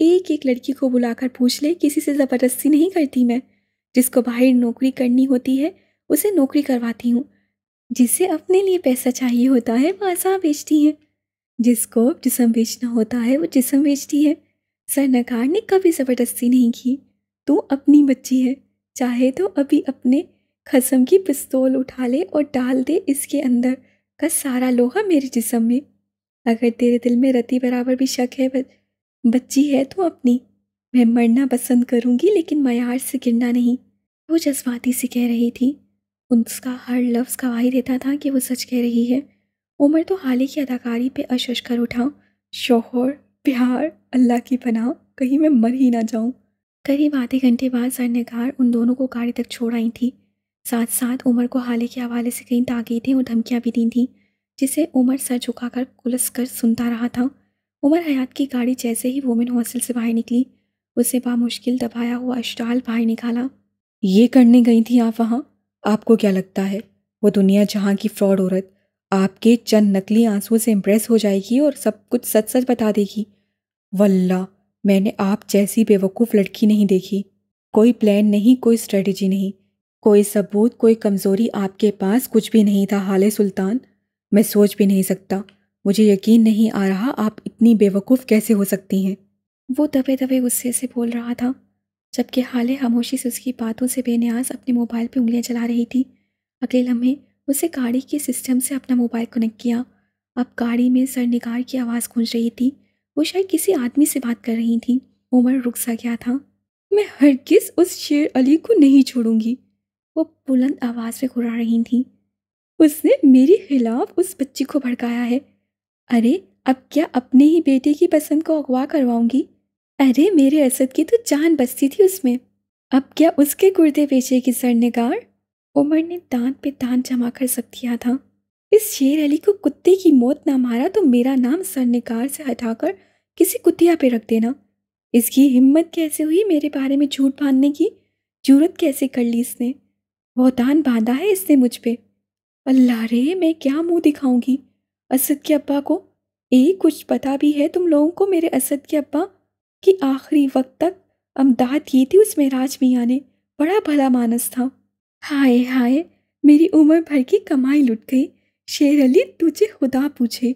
ایک ایک لڑکی کو بلا کر پوچھ لے، کسی سے زبردستی نہیں کرتی میں۔ جس کو باہر نوکری کرنی ہوتی ہے اسے نوکری کرواتی ہوں، جسے اپنے لیے پیسہ چاہیے ہوتا ہے وہ اعضاء بیچتی ہیں، جس کو جسم بیچنا ہوتا ہے وہ جسم بیچتی ہے۔ سرنگار نے کبھی زبردستی نہیں کی۔ تو اپنی بچی ہے، چاہے تو ابھی اپنے خصم کی پستول اٹھا لے اور ڈال دے اس کے اندر کا سارا لوہا میرے جسم میں۔ اگر تیرے دل میں رتی برابر بھی شک ہے، بچی ہے تو اپنی، میں مرنا پسند کروں گی لیکن معیار سے گرنا نہیں۔ وہ جذباتی سے کہہ رہی تھی، اس کا ہر لفظ گواہی دیتا تھا کہ وہ سچ کہہ رہی ہے۔ عمر تو حالے کی اداکاری پہ اشش کر اٹھا، شوہر، پیار، اللہ کی پناہ، کہیں میں مر ہی نہ جاؤں۔ قریب آدھے گھنٹے بعد سرنگار ان دونوں کو گاڑی تک چھوڑ آئی تھی، ساتھ ساتھ عمر کو حالے کے حوالے سے کئی تاکیدیں اور دھمکیاں بھی دی تھیں، جسے عمر سر جھکا کر کلس کر سنتا رہا تھا۔ عمر حیات کی گاڑی جیسے ہی وومن ہاسٹل سے باہر نکلی، اسے بامشکل دبایا ہوا اشٹال باہر نکالا۔ یہ کرنے گئی تھی آپ وہاں؟ آپ کو کیا لگتا ہے وہ دنیا جہاں کی فراڈ عورت آپ کے چند نقلی آنسوؤں سے امپریس ہو جائے گی اور سب کچھ سچ سچ بتا دے گی؟ واللہ میں نے آپ جیسی بے وقوف لڑکی نہیں دیکھی۔ کوئی پلان نہیں، کوئی اسٹریٹجی نہیں، کوئی ثبوت، کوئی کمزوری آپ کے پاس کچھ بھی نہیں تھا حالے سلطان۔ میں سوچ بھی نہیں سکتا، مجھے یقین نہیں آ رہا آپ اتنی بے وقوف کیسے ہو سکتی ہیں۔ وہ دبے دبے غصے سے بول رہا تھا، جبکہ حالے خاموشی سے اس کی باتوں سے بے نیاز اپنے موبائل پہ انگلیاں چلا رہی تھی۔ اگلے لمحے اسے گاڑی کے سسٹم سے اپنا موبائل کنیکٹ کیا۔ اب گاڑی میں سرنگار کی آواز گونج رہی تھی، وہ شاید کسی آدمی سے بات کر رہی تھی۔ عمر رک سا گیا تھا۔ میں ہرگز اس شیر علی کو نہیں چھوڑوں گی، وہ بلند آواز میں گھرا رہی تھی۔ اس نے میرے خلاف اس بچی کو بھڑکایا ہے۔ ارے اب کیا اپنے ہی بیٹے کی پسند کو اغوا کرواؤں گی؟ ارے میرے اسد کی تو جان بستی تھی اس میں، اب کیا اس کے گردے بیچے گی سرنگار؟ عمر نے دانت پہ دانت جما کر سب کیا تھا، اس شیر علی کو کتے کی موت نہ مارا تو میرا نام سرنگار سے ہٹا کر کسی کتیا پہ رکھ دینا۔ اس کی ہمت کیسے ہوئی میرے بارے میں جھوٹ باندھنے کی؟ جرت کیسے کر لی اس نے؟ بہتان باندھا ہے اس نے مجھ پہ۔ اللہ رے میں کیا منہ دکھاؤں گی اسد کے ابا کو؟ کچھ پتا بھی ہے تم لوگوں کو میرے اسد کے ابا کی آخری وقت تک امداد کی تھی اس میں راج میاں نے، بڑا بھلا مانس تھا۔ ہائے ہائے میری عمر بھر کی کمائی لٹ گئی، شیر علی تجھے خدا پوچھے۔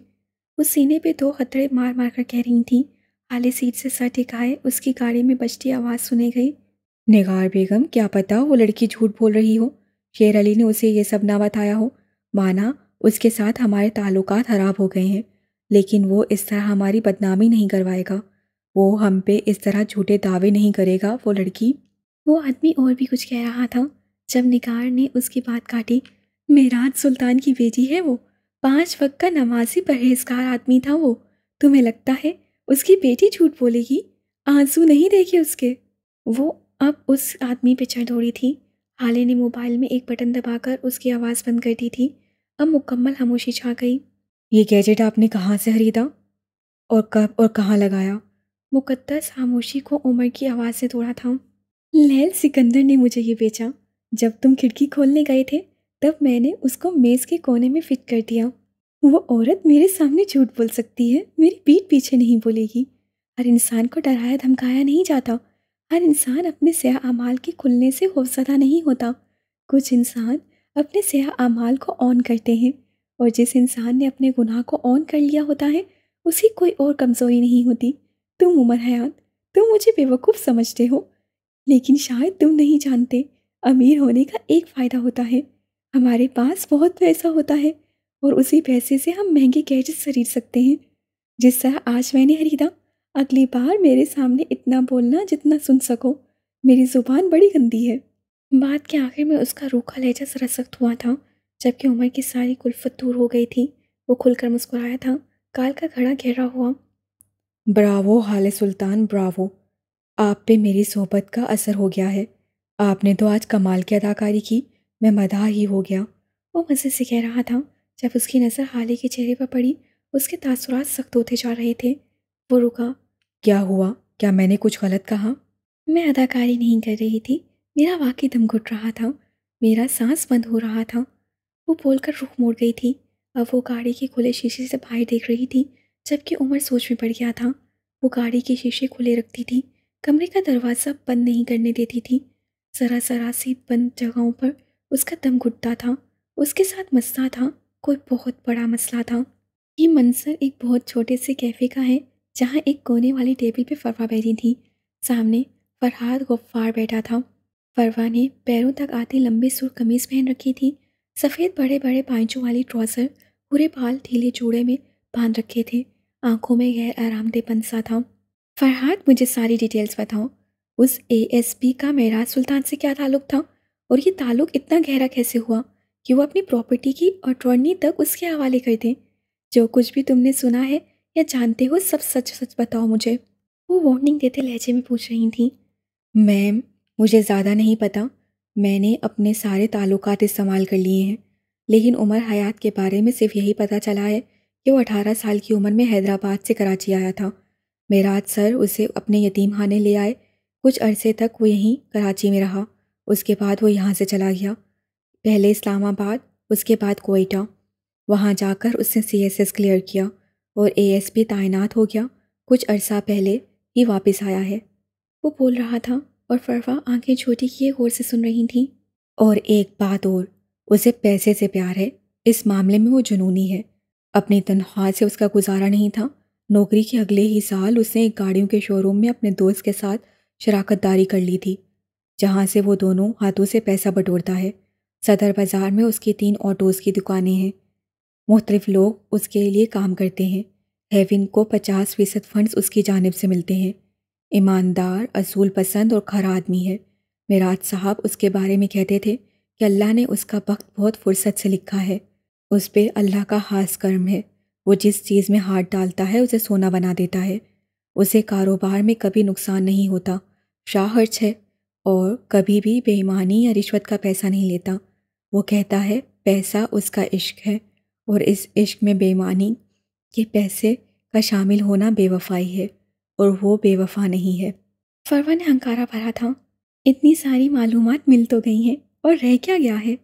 وہ سینے پہ دو خطرے مار مار کر کہہ رہی تھی۔ حالے سیٹ سے سر ٹکائے، اس کی گاڑی میں بجتی آواز سنے گئی۔ نگار بیگم کیا پتا وہ لڑکی جھوٹ بول رہی ہو، شیر علی نے اسے یہ سب نہ بتایا ہو، مانا اس کے ساتھ ہمارے تعلقات خراب ہو گئے ہیں، لیکن وہ اس طرح ہماری بدنامی نہیں کروائے گا، وہ ہم پہ اس طرح جھوٹے دعوے نہیں کرے گا۔ وہ لڑکی، وہ آدمی اور بھی کچھ کہہ رہا تھا جب نگار نے اس کی بات کاٹی۔ میراج سلطان کی بیٹی ہے وہ، 5 وقت کا نمازی پرہیزگار آدمی تھا وہ، تمہیں لگتا ہے اس کی بیٹی جھوٹ بولے گی؟ آنسو نہیں دیکھے اس کے؟ وہ اب اس آدمی پہ چڑھ دوڑی تھی۔ حالے نے موبائل میں ایک بٹن دبا کر اس کی آواز بند کر دی تھی۔ اب مکمل خاموشی چھا گئی۔ یہ گیجٹ آپ نے کہاں سے خریدا اور کب اور کہاں لگایا؟ مقدس خاموشی کو عمر کی آواز سے توڑا تھا۔ لیل سکندر نے مجھے یہ بیچا، جب تم کھڑکی کھولنے گئے تھے تب میں نے اس کو میز کے کونے میں فٹ کر دیا۔ وہ عورت میرے سامنے جھوٹ بول سکتی ہے، میری پیٹھ پیچھے نہیں بولے گی۔ ہر انسان کو ڈرایا دھمکایا نہیں جاتا، ہر انسان اپنے سیاہ اعمال کے کھلنے سے خوفزدہ نہیں ہوتا۔ کچھ انسان اپنے سیاہ اعمال کو آن کرتے ہیں، اور جس انسان نے اپنے گناہ کو آن کر لیا ہوتا ہے اس کی کوئی اور کمزوری نہیں ہوتی۔ تم عمر حیات، تم مجھے بے وقوف سمجھتے ہو، لیکن شاید تم نہیں جانتے امیر ہونے کا ایک فائدہ ہوتا ہے، ہمارے پاس بہت پیسہ ہوتا ہے اور اسی پیسے سے ہم مہنگے گیجٹس خرید سکتے ہیں، جس طرح آج میں نے خریدا۔ اگلی بار میرے سامنے اتنا بولنا جتنا سن سکو، میری زبان بڑی گندی ہے۔ بات کے آخر میں اس کا روکھا لہجہ ذرا سخت ہوا تھا، جبکہ عمر کی ساری کلفت دور ہو گئی تھی۔ وہ کھل کر مسکرایا تھا، کال کا گھڑا گہرا ہوا۔ براوو حال سلطان، براوو، آپ پہ میری صحبت کا اثر ہو گیا ہے، آپ نے تو آج کمال کی اداکاری کی، میں مداح ہی ہو گیا۔ وہ مزے سے کہہ رہا تھا، جب اس کی نظر حالے کے چہرے پر پڑی اس کے تاثرات سخت ہوتے جا رہے تھے۔ وہ رکا۔ کیا ہوا؟ کیا میں نے کچھ غلط کہا؟ میں اداکاری نہیں کر رہی تھی، میرا واقعی دم گھٹ رہا تھا، میرا سانس بند ہو رہا تھا۔ وہ بول کر رخ موڑ گئی تھی۔ اب وہ گاڑی کے کھلے شیشے سے باہر دیکھ رہی تھی، جبکہ عمر سوچ میں پڑ گیا تھا۔ وہ گاڑی کے شیشے کھلے رکھتی تھی، کمرے کا دروازہ بند نہیں کرنے دیتی تھی۔ ذرا سی بند جگہوں پر اس کا دم گھٹتا تھا۔ اس کے ساتھ مسئلہ تھا، کوئی بہت بڑا مسئلہ تھا۔ یہ منظر ایک بہت چھوٹے سے کیفے کا ہے، جہاں ایک کونے والی ٹیبل پہ فروا بیٹھی تھی۔ سامنے فرحاد غفار بیٹھا تھا۔ فروا نے پیروں تک آتی لمبی سرخ قمیض پہن رکھی تھی، سفید بڑے بڑے پائنچوں والی ٹراؤزر، پورے بال ڈھیلے چوڑے میں باندھ رکھے تھے، آنکھوں میں غیر آرام دہ پن سا تھا۔ فرحاد، مجھے ساری ڈیٹیلز بتاؤ، اس اے ایس پی کا معراج سلطان سے کیا تعلق تھا، اور یہ تعلق اتنا گہرا کیسے ہوا کہ وہ اپنی پراپرٹی کی اٹارنی تک اس کے حوالے کر دیں؟ جو کچھ بھی تم نے سنا ہے یا جانتے ہو سب سچ سچ بتاؤ مجھے، وہ وارننگ دیتے لہجے میں پوچھ رہی تھیں۔ میم، مجھے زیادہ نہیں پتا، میں نے اپنے سارے تعلقات استعمال کر لیے ہیں، لیکن عمر حیات کے بارے میں صرف یہی پتہ چلا ہے کہ وہ 18 سال کی عمر میں حیدرآباد سے کراچی آیا تھا۔ معراج سر اسے اپنے یتیم خانے لے آئے، کچھ عرصے تک وہ یہیں کراچی میں رہا، اس کے بعد وہ یہاں سے چلا گیا، پہلے اسلام آباد، اس کے بعد کوئٹہ۔ وہاں جا کر اس نے CSS کلیئر کیا اور ASP تعینات ہو گیا، کچھ عرصہ پہلے ہی واپس آیا ہے۔ وہ بول رہا تھا اور فروا آنکھیں چھوٹی کیے غور سے سن رہی تھیں۔ اور ایک بات اور، اسے پیسے سے پیار ہے، اس معاملے میں وہ جنونی ہے، اپنی تنخواہ سے اس کا گزارا نہیں تھا۔ نوکری کے اگلے ہی سال اس نے ایک گاڑیوں کے شو روم میں اپنے دوست کے ساتھ شراکت داری کر لی تھی، جہاں سے وہ دونوں ہاتھوں سے پیسہ بٹورتا ہے۔ صدر بازار میں اس کی 3 آٹوز کی دکانیں ہیں، مختلف لوگ اس کے لیے کام کرتے ہیں۔ ہیون کو 50% فنڈز اس کی جانب سے ملتے ہیں۔ ایماندار، اصول پسند اور کھرا آدمی ہے۔ معراج صاحب اس کے بارے میں کہتے تھے کہ اللہ نے اس کا بخت بہت فرصت سے لکھا ہے، اس پہ اللہ کا خاص کرم ہے، وہ جس چیز میں ہاتھ ڈالتا ہے اسے سونا بنا دیتا ہے، اسے کاروبار میں کبھی نقصان نہیں ہوتا، شاہ خرچ ہے، اور کبھی بھی بے ایمانی یا رشوت کا پیسہ نہیں لیتا۔ وہ کہتا ہے پیسہ اس کا عشق ہے، اور اس عشق میں بے ایمانی کے پیسے کا شامل ہونا بے وفائی ہے، اور وہ بے وفا نہیں ہے۔ فروا نے ہنکارا بھرا تھا۔ اتنی ساری معلومات مل تو گئی ہیں، اور رہ کیا گیا ہے؟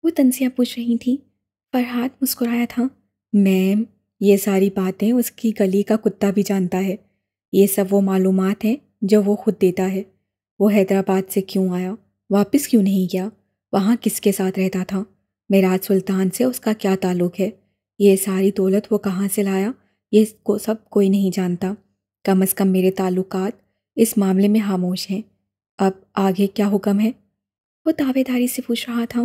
وہ تنزیہ پوچھ رہی تھی۔ فرحاد مسکرایا تھا۔ میم، یہ ساری باتیں اس کی گلی کا کتا بھی جانتا ہے، یہ سب وہ معلومات ہیں جو وہ خود دیتا ہے۔ وہ حیدرآباد سے کیوں آیا، واپس کیوں نہیں گیا، وہاں کس کے ساتھ رہتا تھا، معراج سلطان سے اس کا کیا تعلق ہے، یہ ساری دولت وہ کہاں سے لایا، یہ سب کوئی نہیں جانتا۔ کم از کم میرے تعلقات اس معاملے میں خاموش ہیں۔ اب آگے کیا حکم ہے؟ وہ دعوے داری سے پوچھ رہا تھا۔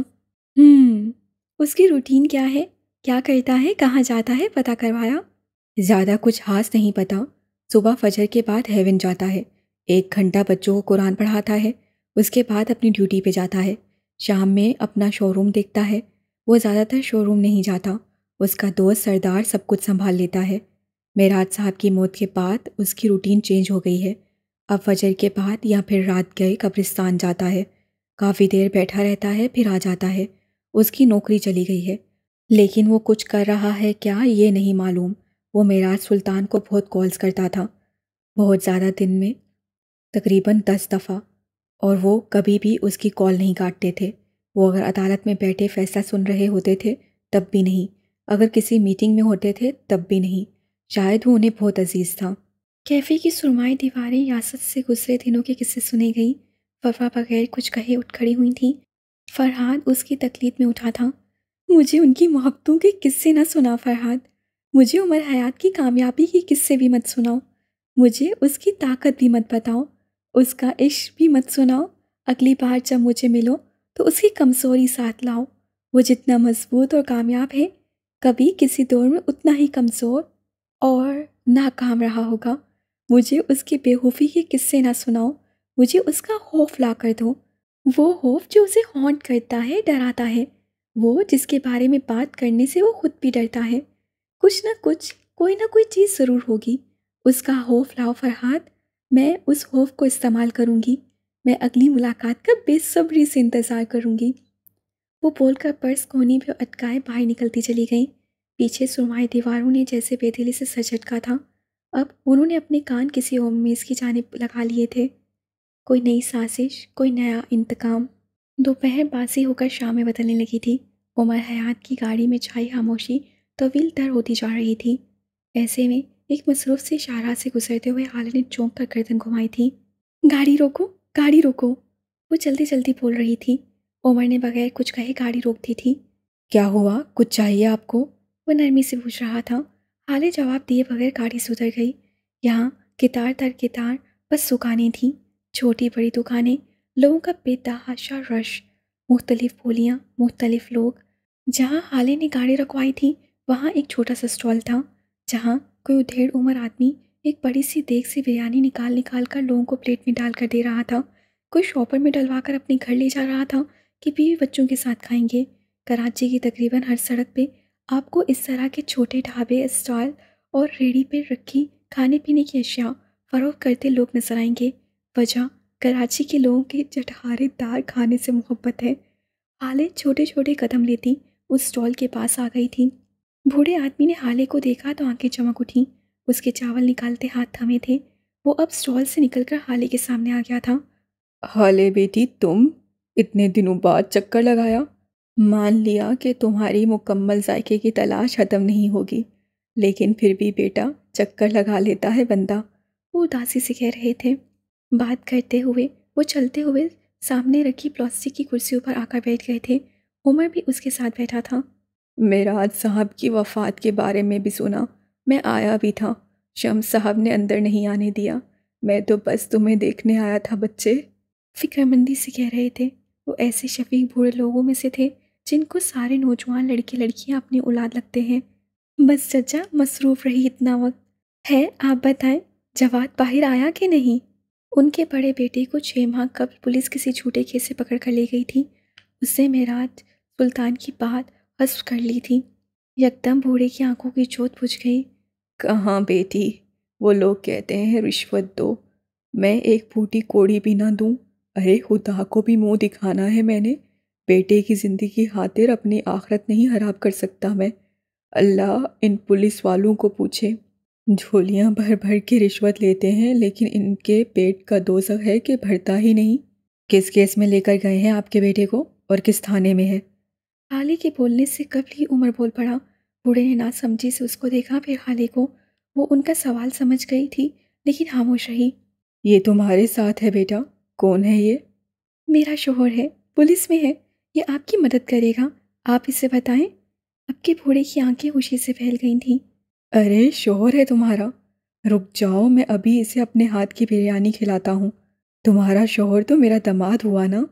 اس کی روٹین کیا ہے، کیا کرتا ہے، کہاں جاتا ہے، پتہ کروایا؟ زیادہ کچھ خاص نہیں پتا۔ صبح فجر کے بعد ہیون جاتا ہے، 1 گھنٹہ بچوں کو قرآن پڑھاتا ہے، اس کے بعد اپنی ڈیوٹی پہ جاتا ہے، شام میں اپنا شو روم دیکھتا ہے۔ وہ زیادہ تر شو روم نہیں جاتا، اس کا دوست سردار سب کچھ سنبھال لیتا ہے۔ معراج صاحب کی موت کے بعد اس کی روٹین چینج ہو گئی ہے، اب فجر کے بعد یا پھر رات گئے قبرستان جاتا ہے، کافی دیر بیٹھا رہتا ہے، پھر آ جاتا ہے۔ اس کی نوکری چلی گئی ہے، لیکن وہ کچھ کر رہا ہے کیا یہ نہیں معلوم۔ وہ معراج سلطان کو بہت کالز کرتا تھا، بہت زیادہ، دن میں تقریباً 10 دفعہ، اور وہ کبھی بھی اس کی کال نہیں کاٹتے تھے۔ وہ اگر عدالت میں بیٹھے فیصلہ سن رہے ہوتے تھے تب بھی نہیں، اگر کسی میٹنگ میں ہوتے تھے تب بھی نہیں، شاید وہ انہیں بہت عزیز تھا۔ کیفے کی سرمائی دیواریں یاست سے گزرے دنوں کے قصے سنے گئیں۔ فروا بغیر کچھ کہے اٹھ کھڑی ہوئی تھیں۔ فرحاد اس کی تقلید میں اٹھا تھا۔ مجھے ان کی محبتوں کے قصے نہ سنا فرحاد، مجھے عمر حیات کی کامیابی کے قصے بھی مت سناؤ، مجھے اس کی طاقت بھی مت بتاؤ، اس کا عشق بھی مت سناؤ۔ اگلی بار جب مجھے ملو تو اس کی کمزوری ساتھ لاؤ، وہ جتنا مضبوط اور کامیاب ہے کبھی کسی دور میں اتنا ہی کمزور اور ناکام رہا ہوگا۔ مجھے اس کی بے خوفی کے قصے نہ سناؤ، مجھے اس کا خوف لا کر دو، وہ خوف جو اسے ہانٹ کرتا ہے، ڈراتا ہے، وہ جس کے بارے میں بات کرنے سے وہ خود بھی ڈرتا ہے۔ کچھ نہ کچھ، کوئی نہ کوئی چیز ضرور ہوگی، اس کا خوف لاؤ فرحاد، میں اس خوف کو استعمال کروں گی، میں اگلی ملاقات کا بے صبری سے انتظار کروں گی۔ وہ بول کر پرس کونی پہ اٹکائے باہر نکلتی چلی گئیں۔ پیچھے سرمائی دیواروں نے جیسے بے دلی سے سر جھٹکا تھا، اب انہوں نے اپنے کان کسی اور میز کی جانب لگا لیے تھے۔ کوئی نئی سازش، کوئی نیا انتقام۔ دوپہر باسی ہو کر شامیں بدلنے لگی تھی۔ عمر حیات کی گاڑی میں چھائی خاموشی طویل تر ہوتی جا رہی تھی۔ ایسے میں ایک مصروف سے اشارات سے گزرتے ہوئے حالے نے چونک کر گردن گھمائی تھی۔ گاڑی روکو، گاڑی روکو، وہ جلدی جلدی بول رہی تھی۔ عمر نے بغیر کچھ کہے گاڑی روک دی تھی۔ کیا ہوا؟ کچھ چاہیے آپ کو؟ وہ نرمی سے پوچھ رہا تھا۔ حالے جواب دیے بغیر گاڑی سے اتر گئی۔ یہاں قطار در قطار بس دکانیں تھیں، چھوٹی بڑی دکانیں، لوگوں کا بے تحاشا رش، مختلف بولیاں، مختلف لوگ۔ جہاں حالے نے گاڑی رکوائی تھی وہاں ایک چھوٹا سا اسٹال تھا جہاں کوئی ادھیڑ عمر آدمی ایک بڑی سی دیگ سے بریانی نکال نکال کر لوگوں کو پلیٹ میں ڈال کر دے رہا تھا۔ کوئی شاپر میں ڈلوا کر اپنے گھر لے جا رہا تھا کہ بیوی بچوں کے ساتھ کھائیں گے۔ کراچی کی تقریباً ہر سڑک پہ آپ کو اس طرح کے چھوٹے ڈھابے، اسٹال اور ریڑھی پہ رکھی کھانے پینے کی اشیاء فروخت کرتے لوگ نظر آئیں گے۔ وجہ کراچی کے لوگوں کے چٹخارے دار کھانے سے محبت ہے۔ حالے چھوٹے چھوٹے قدم لیتی اس اسٹال کے پاس آ گئی تھی۔ بوڑھے آدمی نے حالے کو دیکھا تو آنکھیں چمک اٹھیں۔ اس کے چاول نکالتے ہاتھ تھمے تھے۔ وہ اب اسٹال سے نکل کر حالے کے سامنے آ گیا تھا۔ حالے بیٹی، تم اتنے دنوں بعد چکر لگایا؟ مان لیا کہ تمہاری مکمل ذائقے کی تلاش ختم نہیں ہوگی، لیکن پھر بھی بیٹا چکر لگا لیتا ہے بندہ۔ وہ اداسی سے کہہ رہے تھے۔ بات کرتے ہوئے وہ چلتے ہوئے سامنے رکھی پلاسٹک کی کرسیوں پر آ کر بیٹھ گئے تھے۔ عمر بھی اس کے ساتھ بیٹھا تھا۔ میراج صاحب کی وفات کے بارے میں بھی سنا، میں آیا بھی تھا، شمس صاحب نے اندر نہیں آنے دیا، میں تو بس تمہیں دیکھنے آیا تھا بچے۔ فکر مندی سے کہہ رہے تھے۔ وہ ایسے شفیق بوڑھے لوگوں میں سے تھے جن کو سارے نوجوان لڑکے لڑکیاں اپنی اولاد لگتے ہیں۔ بس چچا مصروف رہی اتنا وقت ہے، آپ بتائیں جواد باہر آیا کہ نہیں؟ ان کے بڑے بیٹے کو 6 ماہ قبل پولیس کسی جھوٹے کیس سے پکڑ کر لے گئی تھی۔ اس سے معراج سلطان کی بات حذف کر لی تھی۔ یکدم بوڑھے کی آنکھوں کی جوت بجھ گئی۔ کہاں بیٹی، وہ لوگ کہتے ہیں رشوت دو، میں ایک پھوٹی کوڑی بھی نہ دوں؟ ارے خدا کو بھی منہ دکھانا ہے میں نے، بیٹے کی زندگی خاطر اپنی آخرت نہیں خراب کر سکتا میں۔ اللہ ان پولیس والوں کو پوچھے، جھولیاں بھر بھر کے رشوت لیتے ہیں لیکن ان کے پیٹ کا دوزخ ہے کہ بھرتا ہی نہیں۔ کس کیس میں لے کر گئے ہیں آپ کے بیٹے کو اور کس تھانے میں ہے؟ حالے کے بولنے سے قبل ہی عمر بول پڑا۔ بوڑھے نے ناسمجھی سے اس کو دیکھا، پھر حالے کو۔ وہ ان کا سوال سمجھ گئی تھی لیکن خاموش رہی۔ یہ تمہارے ساتھ ہے بیٹا؟ کون ہے یہ؟ میرا شوہر ہے، پولیس میں ہے، یہ آپ کی مدد کرے گا، آپ اسے بتائیں۔ اب کے بوڑھے کی آنکھیں خوشی سے پھیل گئی تھیں۔ ارے شوہر ہے تمہارا؟ رک جاؤ، میں ابھی اسے اپنے ہاتھ کی بریانی کھلاتا ہوں۔ تمہارا شوہر تو میرا داماد ہوا نا؟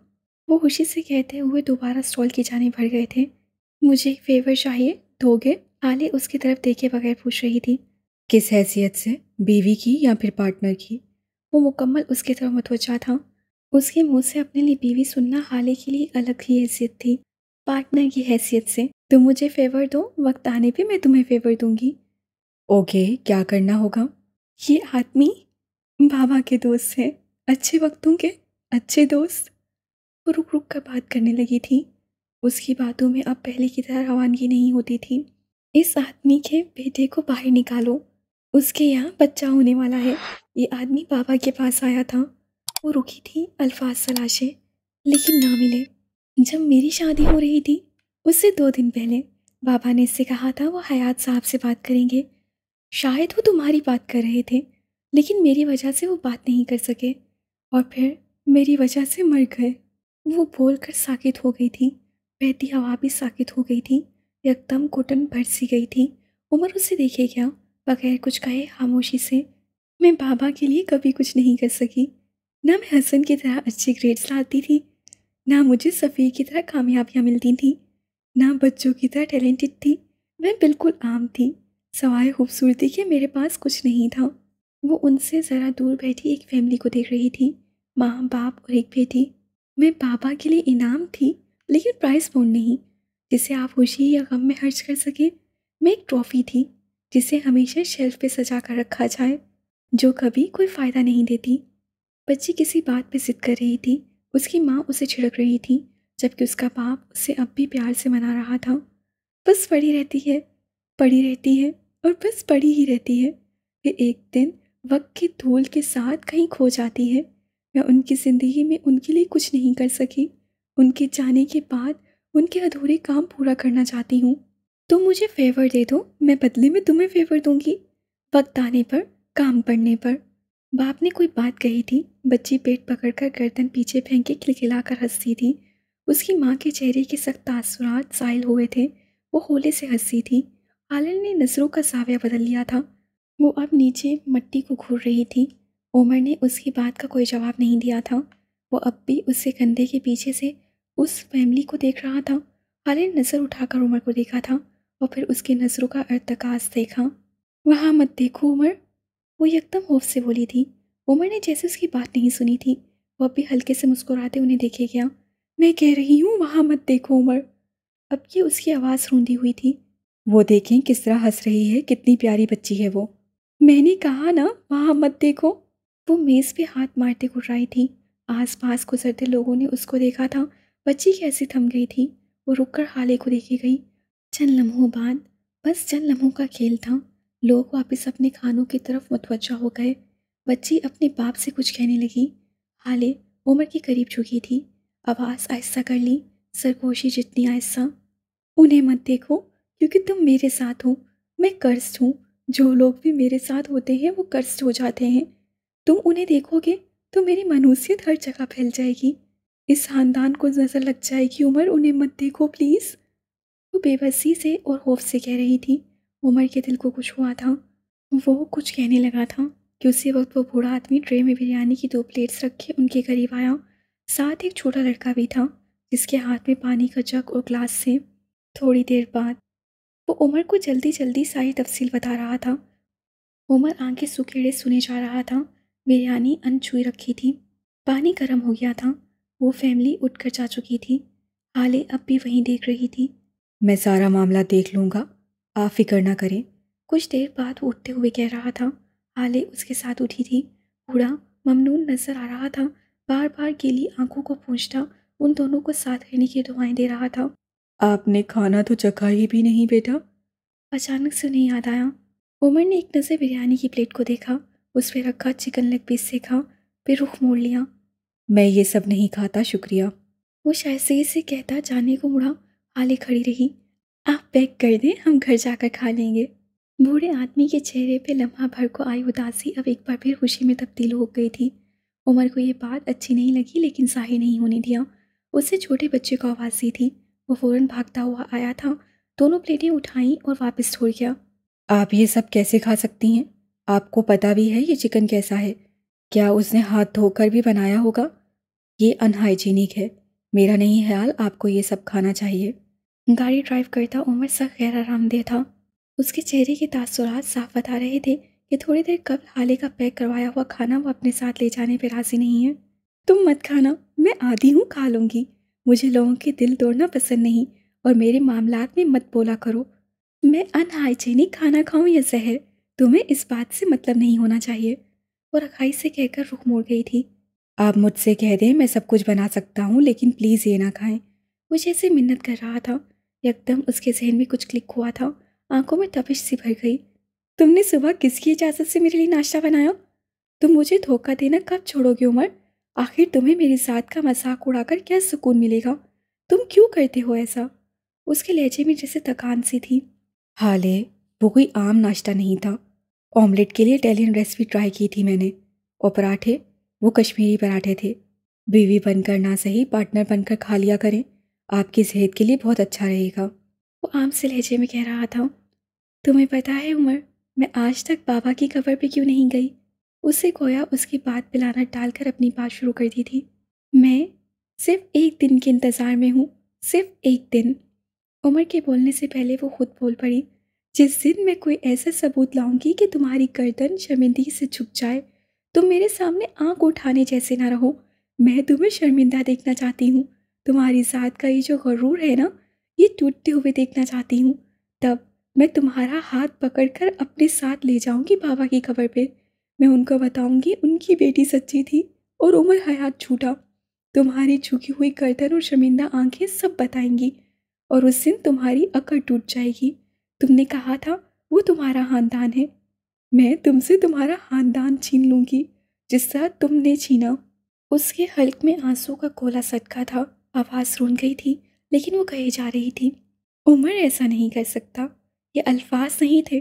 وہ خوشی سے کہتے ہوئے دوبارہ اسٹال کی جانب بڑھ گئے تھے۔ مجھے ایک فیور چاہیے، دو گے؟ حالے اس کی طرف دیکھے بغیر پوچھ رہی تھی۔ کس حیثیت سے؟ بیوی کی یا پھر پارٹنر کی؟ وہ مکمل اس کی طرف متوجہ تھا۔ اس کے منہ سے اپنے لیے بیوی سننا حالے کے لیے الگ ہی حیثیت تھی۔ پارٹنر کی حیثیت سے تم مجھے فیور دو، وقت آنے پہ میں تمہیں فیور دوں گی۔ اوکے، کیا کرنا ہوگا؟ یہ آدمی بابا کے دوست ہے، اچھے وقتوں کے اچھے دوست۔ وہ رک رک کر بات کرنے لگی تھی۔ اس کی باتوں میں اب پہلے کی طرح روانگی نہیں ہوتی تھی۔ اس آدمی کے بیٹے کو باہر نکالو، اس کے یہاں بچہ ہونے والا ہے۔ یہ آدمی بابا کے پاس آیا تھا۔ وہ رکی تھی الفاظ تلاشے لیکن نہ ملے۔ جب میری شادی ہو رہی تھی اس سے 2 دن پہلے بابا نے اس سے کہا تھا وہ حیات صاحب سے بات کریں گے۔ شاید وہ تمہاری بات کر رہے تھے لیکن میری وجہ سے وہ بات نہیں کر سکے اور پھر میری وجہ سے مر گئے۔ وہ بول کر ساکت ہو گئی تھی۔ بہتی ہوا بھی ساکت ہو گئی تھی۔ یکدم گھٹن بھر سی گئی تھی۔ عمر اسے دیکھے گیا بغیر کچھ کہے خاموشی سے۔ میں بابا کے لیے کبھی کچھ نہیں کر سکی، نہ میں حسن کی طرح اچھے گریڈز لاتی تھی، نہ مجھے صفی کی طرح کامیابیاں ملتی تھیں، نہ بچوں کی طرح ٹیلنٹڈ تھی۔ میں بالکل عام تھی، سوائے خوبصورتی کے میرے پاس کچھ نہیں تھا۔ وہ ان سے ذرا دور بیٹھی ایک فیملی کو دیکھ رہی تھی، ماں باپ اور ایک بیٹی۔ میں بابا کے لیے انعام تھی لیکن پرائز فون نہیں جسے آپ خوشی یا غم میں خرچ کر سکیں۔ میں ایک ٹرافی تھی جسے ہمیشہ شیلف پہ سجا کر رکھا جائے، جو کبھی کوئی فائدہ نہیں دیتی۔ بچی کسی بات پہ ضد کر رہی تھی۔ اس کی ماں اسے چھڑک رہی تھی جبکہ اس کا باپ اسے اب بھی پیار سے منا رہا تھا۔ بس پڑی رہتی ہے، پڑی رہتی ہے اور بس پڑی ہی رہتی ہے۔ پھر ایک دن وقت کی دھول کے ساتھ کہیں کھو جاتی ہے۔ میں ان کی زندگی میں ان کے لیے کچھ نہیں کر سکی۔ ان کے جانے کے بعد ان کے ادھورے کام پورا کرنا چاہتی ہوں۔ تم مجھے فیور دے دو، میں بدلے میں تمہیں فیور دوں گی۔ وقت آنے پر، کام پڑنے پر۔ باپ نے کوئی بات کہی تھی، بچی پیٹ پکڑ کر گردن پیچھے پھینک کے کھلکھلا کر ہنسی تھی۔ اس کی ماں کے چہرے کے سخت تاثرات زائل ہوئے تھے، وہ ہولے سے ہنسی تھی۔ عالم نے نظروں کا زاویہ بدل لیا تھا، وہ اب نیچے مٹی کو گھور رہی تھی۔ عمر نے اس کی بات کا کوئی جواب نہیں دیا تھا، وہ اب بھی اس سے کندھے کے پیچھے سے اس فیملی کو دیکھ رہا تھا۔ عالم نے نظر اٹھا کر عمر کو دیکھا تھا اور پھر اس کی نظروں کا ارتکاز دیکھا۔ وہاں مت دیکھو عمر، وہ یکدم خوف سے بولی تھی۔ عمر نے جیسے اس کی بات نہیں سنی تھی، وہ اب بھی ہلکے سے مسکراتے انہیں دیکھے گیا۔ میں کہہ رہی ہوں وہاں مت دیکھو عمر۔ اب یہ اس کی آواز روندی ہوئی تھی۔ وہ دیکھیں کس طرح ہنس رہی ہے، کتنی پیاری بچی ہے وہ۔ میں نے کہا نا وہاں مت دیکھو۔ وہ میز پہ ہاتھ مارتے گھرائی تھی۔ آس پاس گزرتے لوگوں نے اس کو دیکھا تھا، بچی کیسی تھم گئی تھی۔ وہ رک کر حالے کو دیکھی گئی۔ چند لمحوں بعد، بس چند لمحوں کا کھیل تھا، لوگ واپس اپنے کھانوں کی طرف متوجہ ہو گئے۔ بچی اپنے باپ سے کچھ کہنے لگی۔ حالے عمر کے قریب جھکی تھی، آواز آہستہ کر لی، سرگوشی جتنی آہستہ۔ انہیں مت دیکھو کیونکہ تم میرے ساتھ ہو، میں قرض ہوں، جو لوگ بھی میرے ساتھ ہوتے ہیں وہ قرض ہو جاتے ہیں۔ تم انہیں دیکھو گے تو میری منحوسیت ہر جگہ پھیل جائے گی، اس خاندان کو نظر لگ جائے گی۔ عمر انہیں مت دیکھو پلیز۔ وہ بے بسی سے اور خوف سے کہہ رہی تھی۔ عمر کے دل کو کچھ ہوا تھا، وہ کچھ کہنے لگا تھا کہ اسی وقت وہ بوڑھا آدمی ٹرے میں بریانی کی 2 پلیٹس رکھے ان کے قریب آیا، ساتھ ایک چھوٹا لڑکا بھی تھا جس کے ہاتھ میں پانی کا جگ اور گلاس تھے۔ تھوڑی دیر بعد وہ عمر کو جلدی جلدی ساری تفصیل بتا رہا تھا۔ عمر آنکھیں سکیڑے سنے جا رہا تھا۔ بریانی انچھوئی رکھی تھی، پانی گرم ہو گیا تھا، وہ فیملی اٹھ کر جا چکی تھی۔ حالے اب بھی وہیں دیکھ رہی تھی۔ میں سارا معاملہ دیکھ لوں گا، آپ فکر نہ کریں۔ کچھ دیر بعد وہ اٹھتے ہوئے کہہ رہا تھا۔ حالے اس کے ساتھ اٹھی تھی۔ بوڑھا ممنون نظر آ رہا تھا، بار بار گیلی آنکھوں کو پوچھتا، ان دونوں کو ساتھ رہنے کی دعائیں دے رہا تھا۔ آپ نے کھانا تو چکھا ہی بھی نہیں بیٹا۔ اچانک سے انہیں یاد آیا۔ عمر نے ایک نظر بریانی کی پلیٹ کو دیکھا، اس پہ رکھا چکن لیگ پیس دیکھا، پھر رخ موڑ لیا۔ میں یہ سب نہیں کھاتا، شکریہ۔ وہ شائستگی سے کہتا جانے کو مڑا۔ حالے کھڑی رہی۔ آپ پیک کر دیں، ہم گھر جا کر کھا لیں گے۔ بوڑھے آدمی کے چہرے پہ لمحہ بھر کو آئی اداسی اب ایک بار پھر خوشی میں تبدیل ہو گئی تھی۔ عمر کو یہ بات اچھی نہیں لگی لیکن ظاہر نہیں ہونے دیا۔ اسے چھوٹے بچے کو آواز دی تھی، وہ فوراً بھاگتا ہوا آیا تھا، دونوں پلیٹیں اٹھائیں اور واپس چھوڑ گیا۔ آپ یہ سب کیسے کھا سکتی ہیں؟ آپ کو پتہ بھی ہے یہ چکن کیسا ہے؟ کیا اس نے ہاتھ دھو کر بھی بنایا ہوگا؟ یہ ان ہائیجینک ہے، میرا نہیں خیال آپ کو یہ سب کھانا چاہیے۔ گاڑی ڈرائیو کرتا عمر سخت غیر آرام دہ تھا۔ اس کے چہرے کے تاثرات صاف بتا رہے تھے کہ تھوڑی دیر قبل حالے کا پیک کروایا ہوا کھانا وہ اپنے ساتھ لے جانے پہ راضی نہیں ہے۔ تم مت کھانا، میں عادی ہوں، کھا لوں گی۔ مجھے لوگوں کے دل توڑنا پسند نہیں اور میرے معاملات میں مت بولا کرو۔ میں ان ہائیجینک کھانا کھاؤں یا زہر، تمہیں اس بات سے مطلب نہیں ہونا چاہیے۔ وہ رکھائی سے کہہ کر رخ موڑ گئی تھی۔ آپ مجھ سے کہہ دیں میں سب کچھ بنا سکتا ہوں لیکن پلیز یہ نہ کھائیں۔ وہ جیسے منت کر رہا تھا۔ یکدم اس کے ذہن میں کچھ کلک ہوا تھا، آنکھوں میں تپش سی بھر گئی۔ تم نے صبح کس کی اجازت سے میرے لیے ناشتہ بنایا؟ تم مجھے دھوکہ دینا کب چھوڑو گے عمر؟ آخر تمہیں میری ذات کا مذاق اڑا کر کیا سکون ملے گا؟ تم کیوں کرتے ہو ایسا؟ اس کے لہجے میں جیسے تکان سی تھی۔ حالے وہ کوئی عام ناشتہ نہیں تھا۔ آملیٹ کے لیے اٹیلین ریسیپی ٹرائی کی تھی میں نے، اور پراٹھے وہ کشمیری پراٹھے تھے۔ بیوی بن کر نہ صحیح پارٹنر بن کر کھا لیا کریں، آپ کی صحت کے لیے بہت اچھا رہے گا۔ وہ عام سے لہجے میں کہہ رہا تھا۔ تمہیں پتہ ہے عمر، میں آج تک بابا کی قبر پہ کیوں نہیں گئی؟ اسے گویا اس کی بات پہ لعنت ڈال کر اپنی بات شروع کر دی تھی۔ میں صرف ایک دن کے انتظار میں ہوں، صرف ایک دن۔ عمر کے بولنے سے پہلے وہ خود بول پڑی۔ جس دن میں کوئی ایسا ثبوت لاؤں گی کہ تمہاری گردن شرمندگی سے جھک جائے، تم میرے سامنے آنکھ اٹھانے جیسے نہ رہو۔ میں تمہیں شرمندہ دیکھنا چاہتی ہوں، تمہاری ذات کا یہ جو غرور ہے نا، یہ ٹوٹتے ہوئے دیکھنا چاہتی ہوں۔ تب میں تمہارا ہاتھ پکڑ کر اپنے ساتھ لے جاؤں گی بابا کی قبر پہ، میں ان کو بتاؤں گی ان کی بیٹی سچی تھی اور عمر حیات جھوٹا۔ تمہاری جھکی ہوئی گردن اور شرمندہ آنکھیں سب بتائیں گی، اور اس دن تمہاری عقل ٹوٹ جائے گی۔ تم نے کہا تھا وہ تمہارا خاندان ہے، میں تم سے تمہارا خاندان چھین لوں گی جس طرح تم نے چھینا۔ اس کے حلق میں آنسو کا گولا سٹکا تھا، آواز رون گئی تھی لیکن وہ کہے جا رہی تھی۔ عمر ایسا نہیں کر سکتا، یہ الفاظ نہیں تھے،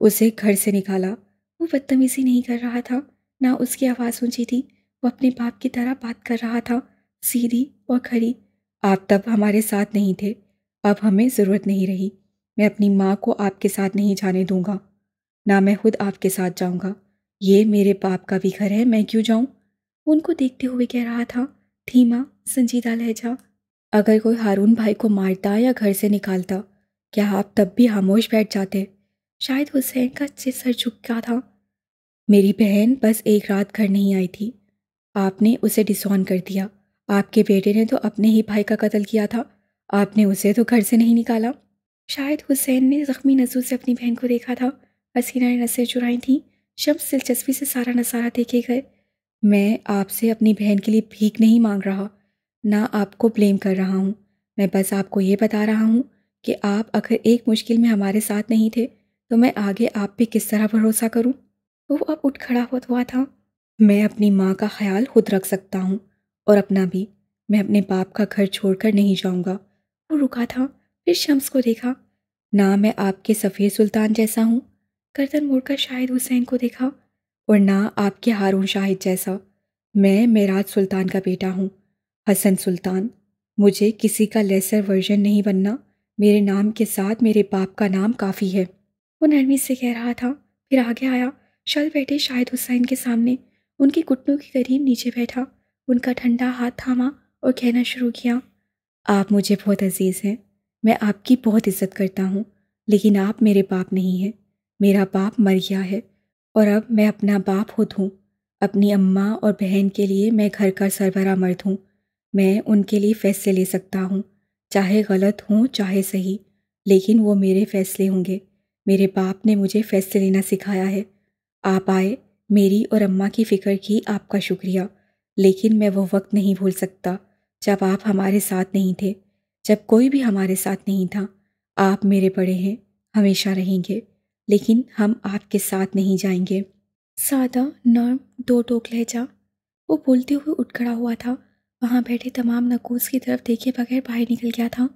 اسے گھر سے نکالا۔ وہ بدتمیزی نہیں کر رہا تھا، نہ اس کی آواز اونچی تھی، وہ اپنے باپ کی طرح بات کر رہا تھا، سیدھی اور کھری۔ آپ تب ہمارے ساتھ نہیں تھے، اب ہمیں ضرورت نہیں رہی۔ میں اپنی ماں کو آپ کے ساتھ نہیں جانے دوں گا، نہ میں خود آپ کے ساتھ جاؤں گا۔ یہ میرے باپ کا بھی گھر ہے، میں کیوں جاؤں؟ وہ ان کو دیکھتے ہوئے کہہ رہا تھا، دھیما سنجیدہ لہجہ۔ اگر کوئی ہارون بھائی کو مارتا یا گھر سے نکالتا، کیا آپ تب بھی خاموش بیٹھ جاتے؟ شاہد حسین کا سر جھکا تھا۔ میری بہن بس ایک رات گھر نہیں آئی تھی، آپ نے اسے ڈسون کر دیا۔ آپ کے بیٹے نے تو اپنے ہی بھائی کا قتل کیا تھا، آپ نے اسے تو گھر سے نہیں نکالا۔ شاہد حسین نے زخمی نظروں سے اپنی بہن کو دیکھا تھا، حسینہ نے نظریں چرائی تھیں۔ شمس دلچسپی سے سارا نظارہ دیکھے گئے۔ میں آپ سے اپنی بہن کے لیے بھیک نہیں مانگ رہا، نہ آپ کو بلیم کر رہا ہوں، میں بس آپ کو یہ بتا رہا ہوں کہ آپ اگر ایک مشکل میں ہمارے ساتھ نہیں تھے تو میں آگے آپ پہ کس طرح بھروسہ کروں؟ وہ اب اٹھ کھڑا ہوا تھا۔ میں اپنی ماں کا خیال خود رکھ سکتا ہوں، اور اپنا بھی۔ میں اپنے باپ کا گھر چھوڑ کر نہیں جاؤں گا۔ وہ رکا تھا، پھر شمس کو دیکھا۔ نہ میں آپ کے سفیر سلطان جیسا ہوں، گردن موڑ کر شاہد حسین کو دیکھا، اور نہ آپ کے ہارون شاہد جیسا۔ میں معراج سلطان کا بیٹا ہوں، حسن سلطان۔ مجھے کسی کا لیسر ورژن نہیں بننا، میرے نام کے ساتھ میرے باپ کا نام کافی ہے۔ وہ نرمی سے کہہ رہا تھا، پھر آگے آیا، شل بیٹھے شاہد حسین کے سامنے، ان کی گھٹنوں کے قریب نیچے بیٹھا، ان کا ٹھنڈا ہاتھ تھاما اور کہنا شروع کیا، آپ مجھے بہت عزیز ہیں، میں آپ کی بہت عزت کرتا ہوں، لیکن آپ میرے باپ نہیں ہیں۔ میرا باپ مر گیا ہے، اور اب میں اپنا باپ خود ہوں۔ اپنی اماں اور بہن کے لیے میں گھر کا سربراہ مرد ہوں، میں ان کے لیے فیصلے لے سکتا ہوں، چاہے غلط ہوں چاہے صحیح، لیکن وہ میرے فیصلے ہوں گے۔ میرے باپ نے مجھے فیصلے لینا سکھایا ہے۔ آپ آئے، میری اور اماں کی فکر کی، آپ کا شکریہ، لیکن میں وہ وقت نہیں بھول سکتا جب آپ ہمارے ساتھ نہیں تھے، جب کوئی بھی ہمارے ساتھ نہیں تھا۔ آپ میرے بڑے ہیں، ہمیشہ رہیں گے، لیکن ہم آپ کے ساتھ نہیں جائیں گے۔ سادہ، نرم، دو ٹوک لہجہ۔ وہ بولتے ہوئے اٹھ کھڑا ہوا تھا، وہاں بیٹھے تمام نکوس کی طرف دیکھے بغیر باہر نکل گیا تھا۔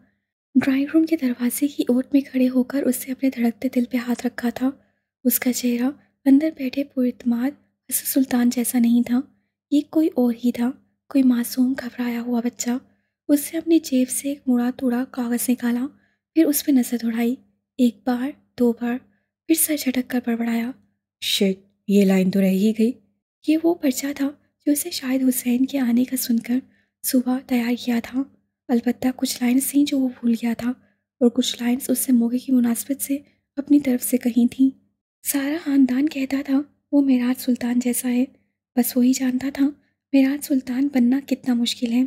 ڈرائنگ روم کے دروازے کی اوٹ میں کھڑے ہو کر اس سے اپنے دھڑکتے دل پہ ہاتھ رکھا تھا۔ اس کا چہرہ اندر بیٹھے پراعتماد حسن سلطان جیسا نہیں تھا، یہ کوئی اور ہی تھا، کوئی معصوم گھبرایا ہوا بچہ۔ اس نے اپنی جیب سے ایک مڑا توڑا کاغذ نکالا، پھر اس پہ نظر دوڑائی، ایک بار، دو بار، پھر سر جھٹک کر بڑبڑایا، شٹ، یہ لائن تو رہ ہی گئی۔ یہ وہ پرچہ تھا جو اسے شاہد حسین کے آنے کا سن کر صبح تیار کیا تھا، البتہ کچھ لائنز تھیں جو وہ بھول گیا تھا، اور کچھ لائنز اس سے موقع کی مناسبت سے اپنی طرف سے کہیں تھیں۔ سارا خاندان کہتا تھا وہ معراج سلطان جیسا ہے، بس وہی جانتا تھا معراج سلطان بننا کتنا مشکل ہے۔